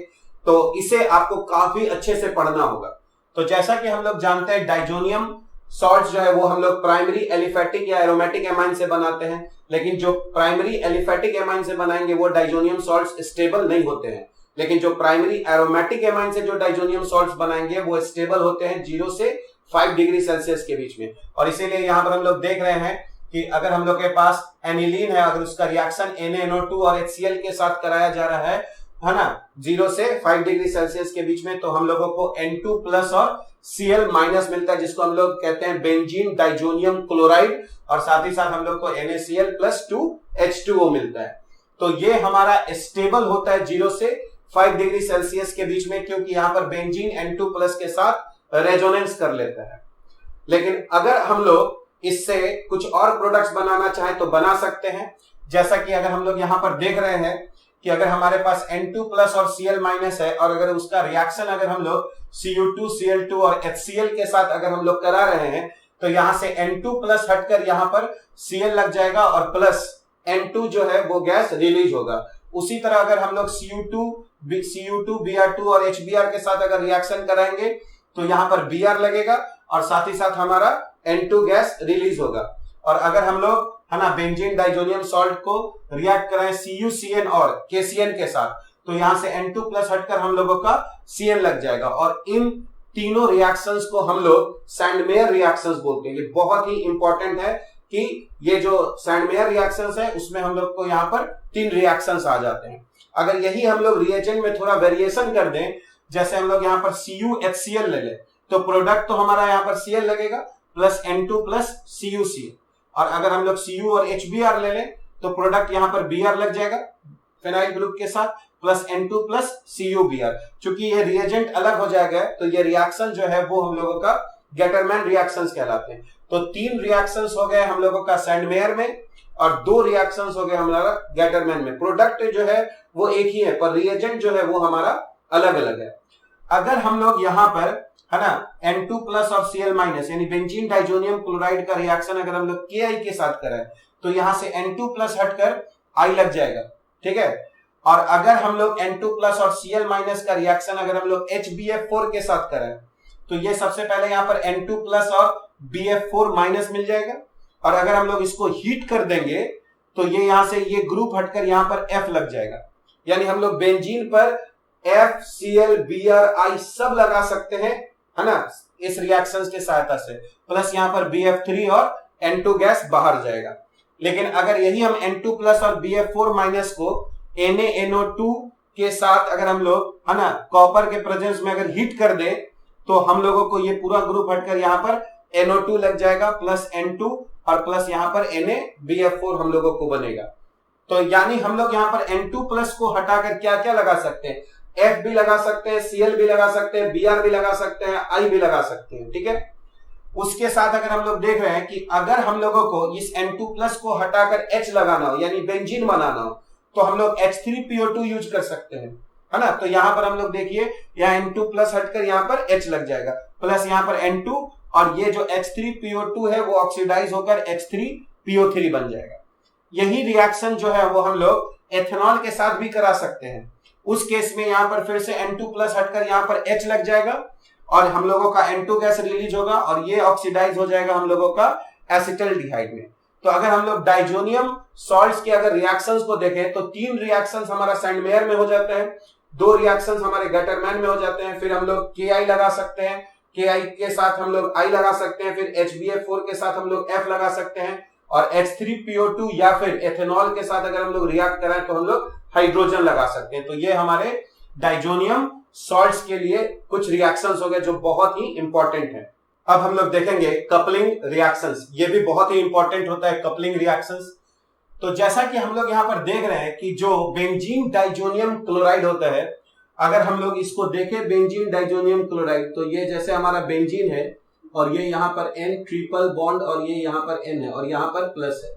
A: तो इसे आपको काफी अच्छे से पढ़ना होगा। तो जैसा कि हम लोग जानते हैं डाइजोनियम सॉल्ट्स जो है वो हम लोग प्राइमरी एलिफेटिक या एरोमेटिक एमाइन से बनाते हैं, लेकिन जो प्राइमरी एलिफेटिक एमाइन से बनाएंगे वो डाइजोनियम सॉल्ट्स स्टेबल नहीं होते हैं, लेकिन जो प्राइमरी एरोमेटिक एमाइन से जो डाइजोनियम सॉल्ट्स बनाएंगे वो स्टेबल होते हैं 0 से 5 डिग्री सेल्सियस के बीच में। और इसीलिए यहाँ पर हम लोग देख रहे हैं कि अगर हम लोग के पास एनिलीन है, अगर उसका रिएक्शन NaNO2 और HCl के साथ कराया जा रहा है ना 0 से 5 डिग्री सेल्सियस के बीच में, तो हम लोगों को N2 प्लस और Cl माइनस मिलता है, जिसको हम लोग कहते हैं बेंजीन डाइजोनियम क्लोराइड, और साथ ही साथ हम लोग को NaCl प्लस 2H2O मिलता है। तो ये हमारा स्टेबल होता है 0 से 5 डिग्री सेल्सियस के बीच में, क्योंकि यहाँ पर बेंजीन N2 प्लस के साथ रेजोनेंस कर लेता है। लेकिन अगर हम लोग इससे कुछ और प्रोडक्ट्स बनाना चाहें तो बना सकते हैं, जैसा कि अगर हम लोग यहाँ पर देख रहे हैं कि अगर हमारे पास N2 प्लस और Cl माइनस है और अगर उसका रिएक्शन अगर हम लोग Cu2 Cl2 और HCl के साथ अगर हम लोग करा रहे हैं तो यहाँ से N2 प्लस हटकर यहाँ पर Cl लग जाएगा और प्लस N2 जो है वो गैस रिलीज होगा। उसी तरह अगर हम लोग Cu2 Br2 और HBr के साथ अगर रिएक्शन कराएंगे तो यहाँ पर Br लगेगा और साथ ही साथ हमारा N2 गैस रिलीज होगा। और अगर हम लोग है ना बेंजीन डाइजोनियम सॉल्ट को रिएक्ट कराएं CuCN और KCN के साथ तो यहाँ से N2 प्लस हटकर हम लोगों का Cn लग जाएगा। और इन तीनों रिएक्शंस को हम लोग सैंडमेयर रिएक्शंस बोलते हैं। ये बहुत ही इंपॉर्टेंट है कि ये जो सैंडमेयर रिएक्शंस है उसमें हम लोग को यहाँ पर 3 रिएक्शंस आ जाते हैं। अगर यही हम लोग रिएजेंट में थोड़ा वेरिएशन कर दें, जैसे हम लोग यहाँ पर CuHCl ले लें तो प्रोडक्ट तो हमारा यहाँ पर Cl लगेगा प्लस N2 प्लस CuCl, और अगर हम लोग Cu और HBr ले लें तो प्रोडक्ट यहाँ पर Br लग जाएगा फिनाइल ग्रुप के साथ प्लस N2 प्लस CuBr। चूंकि ये रिएजेंट अलग हो जाएगा तो ये रिएक्शन जो है वो हम लोगों का गेटरमैन रिएक्शंस कहलाते हैं। तो 3 रिएक्शंस हो गए हम लोगों का सैंडमेयर में और 2 रिएक्शंस हो गए हमारा गेटरमैन में। प्रोडक्ट जो है वो एक ही है पर रिएजेंट जो है वो हमारा अलग अलग है। अगर हम लोग यहाँ पर है ना N2 प्लस और Cl माइनस यानी बेंजीन डाइजोनियम क्लोराइड का रिएक्शन अगर हम लोग Ki के साथ करें तो यहाँ से N2 प्लस हटकर I लग जाएगा। ठीक है, और अगर हम लोग N2 प्लस और Cl माइनस का रिएक्शन अगर हम लोग HBF4 के साथ करें तो ये सबसे पहले यहाँ पर N2 प्लस और BF4 माइनस मिल जाएगा, और अगर हम लोग इसको हीट कर देंगे तो ये यहाँ से ये ग्रुप हटकर यहाँ पर F लग जाएगा। यानी हम लोग बेंजीन पर F, Cl, Br, I सब लगा सकते हैं है ना इस रिएक्शंस के सहायता से, प्लस यहाँ पर BF3 और N2 गैस बाहर जाएगा। लेकिन अगर यही हम N2 प्लस और BF4 माइनस को NaNO2 के साथ अगर हम लोग है ना कॉपर के प्रेजेंस में अगर हीट कर दे तो हम लोगों को ये पूरा ग्रुप हटकर यहाँ पर NO2 लग जाएगा प्लस N2 और प्लस यहाँ पर NaBF4 हम लोगों को बनेगा। तो यानी हम लोग यहाँ पर N2 प्लस को हटाकर क्या क्या लगा सकते हैं, F भी लगा सकते हैं, Cl भी लगा सकते हैं, Br भी लगा सकते हैं, I भी लगा सकते हैं। ठीक है, उसके साथ अगर हम लोग देख रहे हैं कि अगर हम लोगों को इस N2 प्लस को हटाकर H लगाना हो यानी बेंजीन बनाना हो तो हम लोग H3PO2 यूज कर सकते हैं, है ना। तो यहां पर हम लोग देखिए यहाँ N2 प्लस हटकर यहां पर H लग जाएगा प्लस यहां पर N2 और ये जो H3PO2 है वो ऑक्सीडाइज होकर H3PO3 बन जाएगा। यही रिएक्शन जो है वो हम लोग एथेनॉल के साथ भी करा सकते हैं। उस केस में यहां पर फिर से N2 प्लस हटकर यहां पर H लग जाएगा और हम लोगों का N2 गैस रिलीज होगा और ये ऑक्सीडाइज हो जाएगा हम लोगों का एसिटल्डिहाइड में। तो अगर हम लोग डाइजोनियम सॉल्ट्स के अगर रिएक्शंस को देखें तो 3 रिएक्शंस हमारा सैंडमेयर में हो जाते हैं, 2 रिएक्शंस हमारे गटरमैन में हो जाते हैं, फिर हम लोग KI लगा सकते हैं, KI के साथ हम लोग I लगा सकते हैं, फिर HBF4 के साथ हम लोग F लगा सकते हैं और H3PO2 या फिर एथेनॉल के साथ अगर हम लोग रिएक्ट कराएं तो हम लोग हाइड्रोजन लगा सकते हैं। तो ये हमारे डाइजोनियम सॉल्ट्स के लिए कुछ रिएक्शंस हो गए जो बहुत ही इंपॉर्टेंट है। अब हम लोग देखेंगे कपलिंग रिएक्शंस, ये भी बहुत ही इंपॉर्टेंट होता है कपलिंग रिएक्शंस। तो जैसा कि हम लोग यहाँ पर देख रहे हैं कि जो बेंजीन डाइजोनियम क्लोराइड होता है, अगर हम लोग इसको देखें बेंजीन डाइजोनियम क्लोराइड तो ये जैसे हमारा बेंजीन है और ये यहाँ पर N ट्रिपल बॉन्ड और ये यहाँ पर N है और यहाँ पर प्लस है,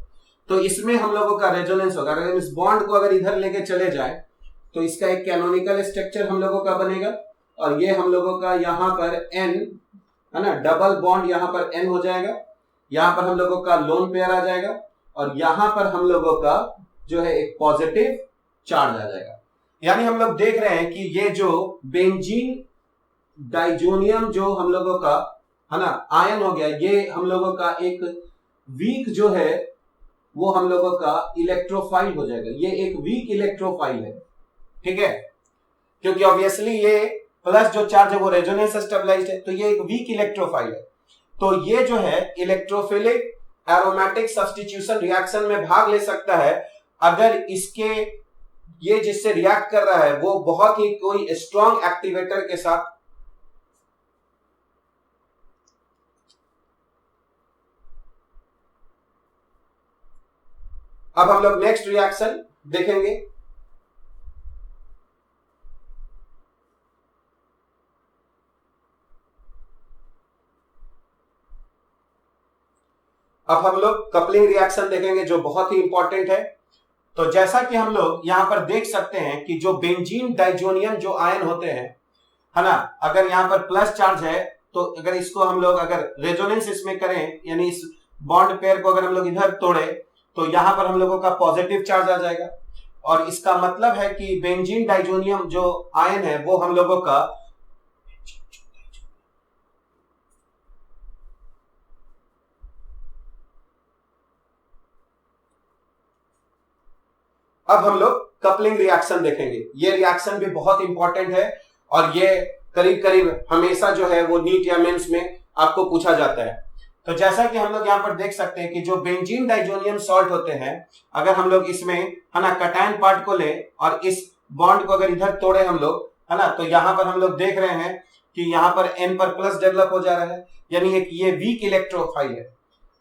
A: तो इसमें हम लोगों का रेजोनेंस होगा। अगर इस बॉन्ड को अगर इधर लेके चले जाए तो इसका एक कैनोनिकल स्ट्रक्चर हम लोगों का बनेगा और ये हम लोगों का यहाँ पर N है ना, डबल बॉन्ड यहाँ पर N हो जाएगा, यहाँ पर हम लोगों का लोन पेयर आ जाएगा और यहाँ पर हम लोगों का जो है एक पॉजिटिव चार्ज आ जाएगा। यानी हम लोग देख रहे हैं कि ये जो बेंजीन डाइजोनियम जो हम लोगों का है ना आयन हो गया, ये हम लोगों का एक वीक जो है वो हम लोगों का इलेक्ट्रोफाइल हो जाएगा। ये एक वीक इलेक्ट्रोफाइल है, ठीक है, क्योंकि ऑब्वियसली ये प्लस जो चार्ज है वो रेजोनेंस स्टेबलाइज्ड है, तो ये एक वीक इलेक्ट्रोफाइल है। तो ये जो है इलेक्ट्रोफिलिक एरोमेटिक सब्स्टिट्यूशन रिएक्शन में भाग ले सकता है अगर इसके ये जिससे रिएक्ट कर रहा है वो बहुत ही कोई स्ट्रॉन्ग एक्टिवेटर के साथ। अब हम लोग नेक्स्ट रिएक्शन देखेंगे। अब हम लोग कपलिंग रिएक्शन देखेंगे जो बहुत ही इंपॉर्टेंट है। तो जैसा कि हम लोग यहां पर देख सकते हैं कि जो बेंजीन डाइजोनियम जो आयन होते हैं है ना, अगर यहां पर प्लस चार्ज है तो अगर इसको हम लोग अगर रेजोनेंस इसमें करें यानी इस बॉन्ड पेयर को अगर हम लोग इधर तोड़े तो यहां पर हम लोगों का पॉजिटिव चार्ज आ जाएगा और इसका मतलब है कि बेंजीन डाइजोनियम जो आयन है वो हम लोगों का अब हम लोग कपलिंग रिएक्शन देखेंगे। ये रिएक्शन भी बहुत इंपॉर्टेंट है और ये करीब करीब हमेशा जो है वो नीट या मेंस में आपको पूछा जाता है। तो जैसा कि हम लोग यहाँ पर देख सकते हैं कि जो बेंजीन डाइजोनियम सॉल्ट होते हैं, अगर हम लोग इसमें है ना कटायन पार्ट को ले और इस बॉन्ड को अगर इधर तोड़े हम लोग है ना, तो यहाँ पर हम लोग देख रहे हैं कि यहाँ पर N पर प्लस डेवलप हो जा रहा है, यानी एक ये वीक इलेक्ट्रोफाइल है,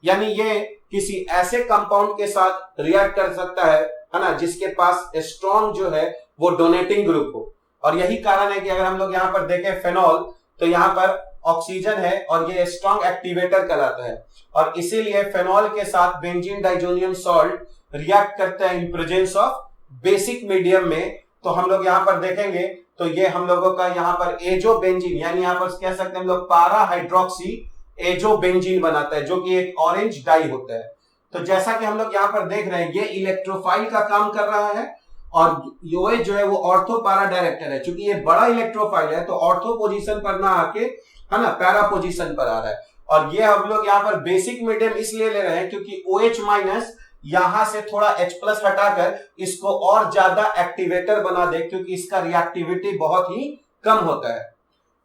A: यानी ये किसी ऐसे कंपाउंड के साथ रिएक्ट कर सकता है ना जिसके पास स्ट्रॉन्ग जो है वो डोनेटिंग ग्रुप हो। और यही कारण है कि अगर हम लोग यहाँ पर देखें फेनॉल तो यहाँ पर ऑक्सीजन है और ये स्ट्रॉन्ग एक्टिवेटर कहलाता है और इसीलिए फेनॉल के साथ बेंजीन डाइजोनियम सॉल्ट रिएक्ट करता है in presence of basic medium में। तो हम लोग यहाँ पर देखेंगे तो ये हम लोगों का यहाँ पर एजो बेंजीन यानी यहाँ पर कह सकते हैं हम लोग पारा हाइड्रोक्सी एजो बेंजीन बनाता है जो कि एक ऑरेंज डाई होता है। तो जैसा कि हम लोग यहाँ पर देख रहे हैं ये इलेक्ट्रोफाइल का काम कर रहा है और OH जो है वो ऑर्थो पारा डायरेक्टर है। चूंकि ये बड़ा इलेक्ट्रोफाइल है तो ऑर्थो पोजीशन पर ना आके है ना पैरा पोजीशन पर आ रहा है और ये हम लोग यहाँ पर बेसिक मीडियम इसलिए ले रहे हैं क्योंकि OH माइनस यहां से थोड़ा H प्लस हटाकर इसको और ज्यादा एक्टिवेटर बना दे क्योंकि इसका रिएक्टिविटी बहुत ही कम होता है।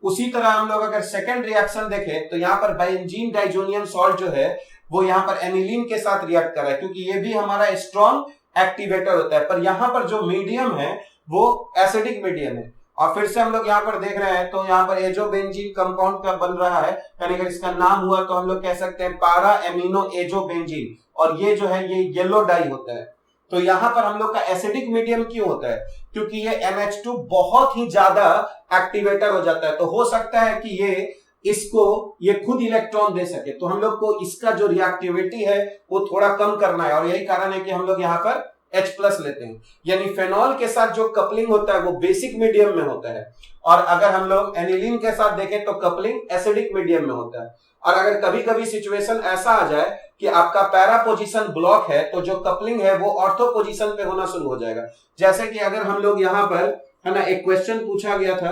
A: उसी तरह हम लोग अगर सेकेंड रिएक्शन देखें तो यहाँ पर बेंजीन डाइजोनियम सॉल्ट जो है वो यहाँ पर एनिलीन के साथ रिएक्ट कर रहा है, क्योंकि ये भी हमारा स्ट्रॉन्ग एक्टिवेटर होता है। पर यहाँ पर जो मीडियम है वो एसिडिक मीडियम है। और फिर से हम लोग यहाँ पर देख रहे हैं तो यहाँ पर एजोबेंजीन कंपाउंड का बन रहा है, यानी अगर इसका नाम हुआ तो हम लोग कह सकते हैं पारा एमिनो एजोबेंजीन, और ये जो है ये येलो डाई होता है। तो यहाँ पर हम लोग का एसिडिक मीडियम क्यों होता है? क्योंकि ये NH2 बहुत ही ज्यादा एक्टिवेटर हो जाता है, तो हो सकता है कि ये खुद इलेक्ट्रॉन दे सके, तो हम लोग को इसका जो रिएक्टिविटी है वो थोड़ा कम करना है, और यही कारण है कि हम लोग यहाँ पर H+ लेते हैं। यानी फेनॉल के साथ जो कपलिंग होता है वो बेसिक मीडियम में होता है, और अगर हम लोग एनिलीन के साथ देखें तो कपलिंग एसिडिक मीडियम में होता है। और अगर कभी कभी सिचुएशन ऐसा आ जाए कि आपका पैरा पोजीशन ब्लॉक है, तो जो कपलिंग है वो ऑर्थो पोजीशन पे होना शुरू हो जाएगा। जैसे कि अगर हम लोग यहाँ पर है ना, एक क्वेश्चन पूछा गया था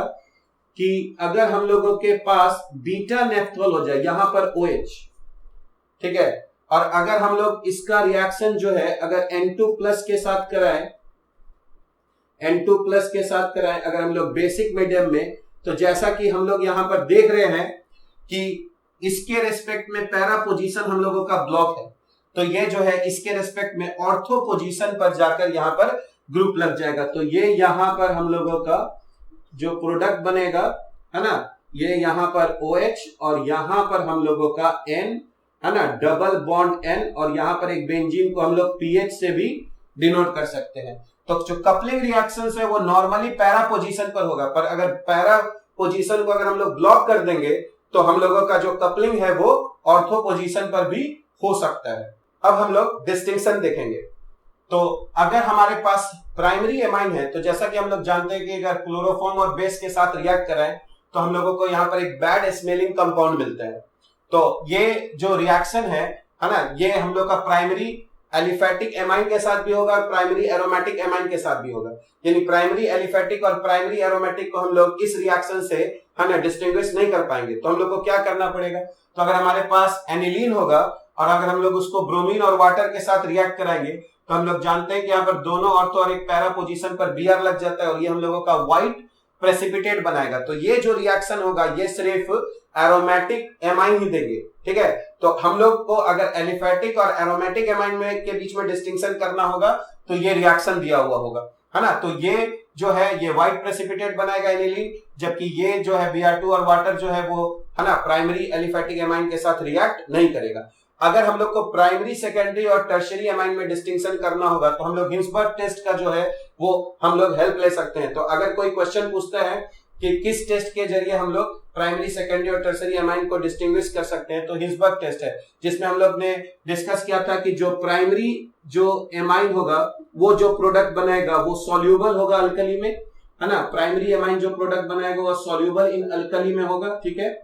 A: कि अगर हम लोगों के पास बीटा नेफ्थोल हो जाए यहाँ पर OH, ठीक है, और अगर हम लोग इसका रिएक्शन जो है अगर N2+ के साथ कराएं, अगर हम लोग बेसिक मीडियम में, तो जैसा कि हम लोग यहां पर देख रहे हैं कि इसके रेस्पेक्ट में पैरा पोजीशन हम लोगों का ब्लॉक है, तो ये जो है इसके रेस्पेक्ट में ऑर्थो पोजीशन पर जाकर यहां पर ग्रुप लग जाएगा। तो ये यहां पर हम लोगों का जो प्रोडक्ट बनेगा है ना, ये यहां पर OH और यहां पर हम लोगों का N है ना, डबल बॉन्ड N, और यहां पर एक बेंजीन को हम लोग PH से भी डिनोट कर सकते हैं। तो जो कपलिंग रिएक्शंस है वो नॉर्मली पैरा पोजीशन पर होगा, पर अगर पैरा पोजीशन को अगर हम लोग ब्लॉक कर देंगे तो हम लोगों का जो कपलिंग है वो ऑर्थो पोजीशन पर भी हो सकता है। अब हम लोग डिस्टिंक्शन देखेंगे। तो अगर हमारे पास प्राइमरी एमाइन है, तो जैसा कि हम लोग जानते हैं कि अगर क्लोरोफॉर्म और बेस के साथ रिएक्ट कराएं तो हम लोगों को यहाँ पर एक बैड स्मेलिंग कंपाउंड मिलता है। तो ये जो रिएक्शन है ना, ये हम लोग का प्राइमरी एलिफेटिक एमाइन के साथ भी होगा और प्राइमरी एरोमेटिक एमाइन के साथ भी होगा। यानी प्राइमरी एलिफेटिक और प्राइमरी एरोमेटिक को हम लोग इस रिएक्शन से है ना डिस्टिंग्विश नहीं कर पाएंगे। तो हम लोग को क्या करना पड़ेगा? तो अगर हमारे पास एनिलीन होगा और अगर हम लोग उसको ब्रोमीन और वाटर के साथ रिएक्ट कराएंगे, तो हम लोग जानते हैं कि यहाँ पर दोनों ऑर्थो और एक पैरा पोजीशन पर Br लग जाता है, और ये हम लोगों का व्हाइट प्रेसिपिटेट बनाएगा। तो ये जो रिएक्शन होगा ये सिर्फ एरोमेटिक एमाइन ही देंगे, ठीक है। तो हम लोग को अगर एलिफेटिक और एरोमेटिक एमाइन में के बीच में डिस्टिंक्शन करना होगा तो ये रिएक्शन दिया हुआ होगा, है ना। तो ये जो है ये व्हाइट प्रेसिपिटेट बनाएगा एनिलीन, जबकि ये जो है Br2 और वाटर जो है वो है ना प्राइमरी एलिफेटिक एमाइन के साथ रिएक्ट नहीं करेगा। अगर हम लोग को प्राइमरी, सेकेंडरी और टर्शियरी एमाइन में डिस्टिंक्शन करना होगा तो हम लोग हिंसबर्ग टेस्ट का जो है वो हम लोग हेल्प ले सकते हैं। तो अगर कोई क्वेश्चन पूछता है कि किस टेस्ट के जरिए हम लोग प्राइमरी, सेकेंडरी और टर्शियरी एमाइन को डिस्टिंग्विश कर सकते हैं, तो हिंसबर्ग टेस्ट है, जिसमें हम लोग ने डिस्कस किया था कि जो प्राइमरी जो एमाइन होगा वो जो प्रोडक्ट बनाएगा वो सॉल्यूबल होगा अल्कली में, है ना। प्राइमरी एमाइन जो प्रोडक्ट बनाएगा वो सॉल्यूबल इन अल्कली में होगा, ठीक है।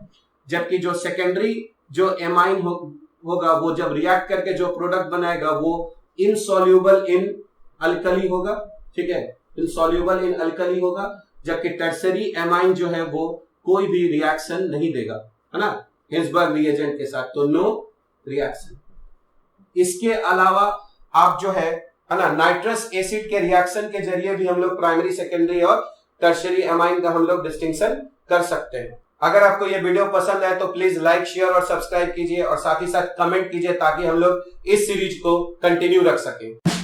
A: जबकि जो सेकेंडरी जो एमाइन होगा वो जब रिएक्ट करके जो प्रोडक्ट बनाएगा वो इनसॉल्यूबल इन अल्कली होगा, ठीक है, इनसॉल्यूबल इन अल्कली होगा। जबकि टर्शियरी एमाइन जो है वो कोई भी रिएक्शन नहीं देगा, है ना, हिंसबर्ग रिएजेंट के साथ, तो नो रिएक्शन। इसके अलावा आप जो है ना नाइट्रस एसिड के रिएक्शन के जरिए भी हम लोग प्राइमरी, सेकेंडरी और टर्शियरी एमाइन का हम लोग डिस्टिंक्शन कर सकते हैं। अगर आपको ये वीडियो पसंद है तो प्लीज लाइक, शेयर और सब्सक्राइब कीजिए, और साथ ही साथ कमेंट कीजिए ताकि हम लोग इस सीरीज को कंटिन्यू रख सकें।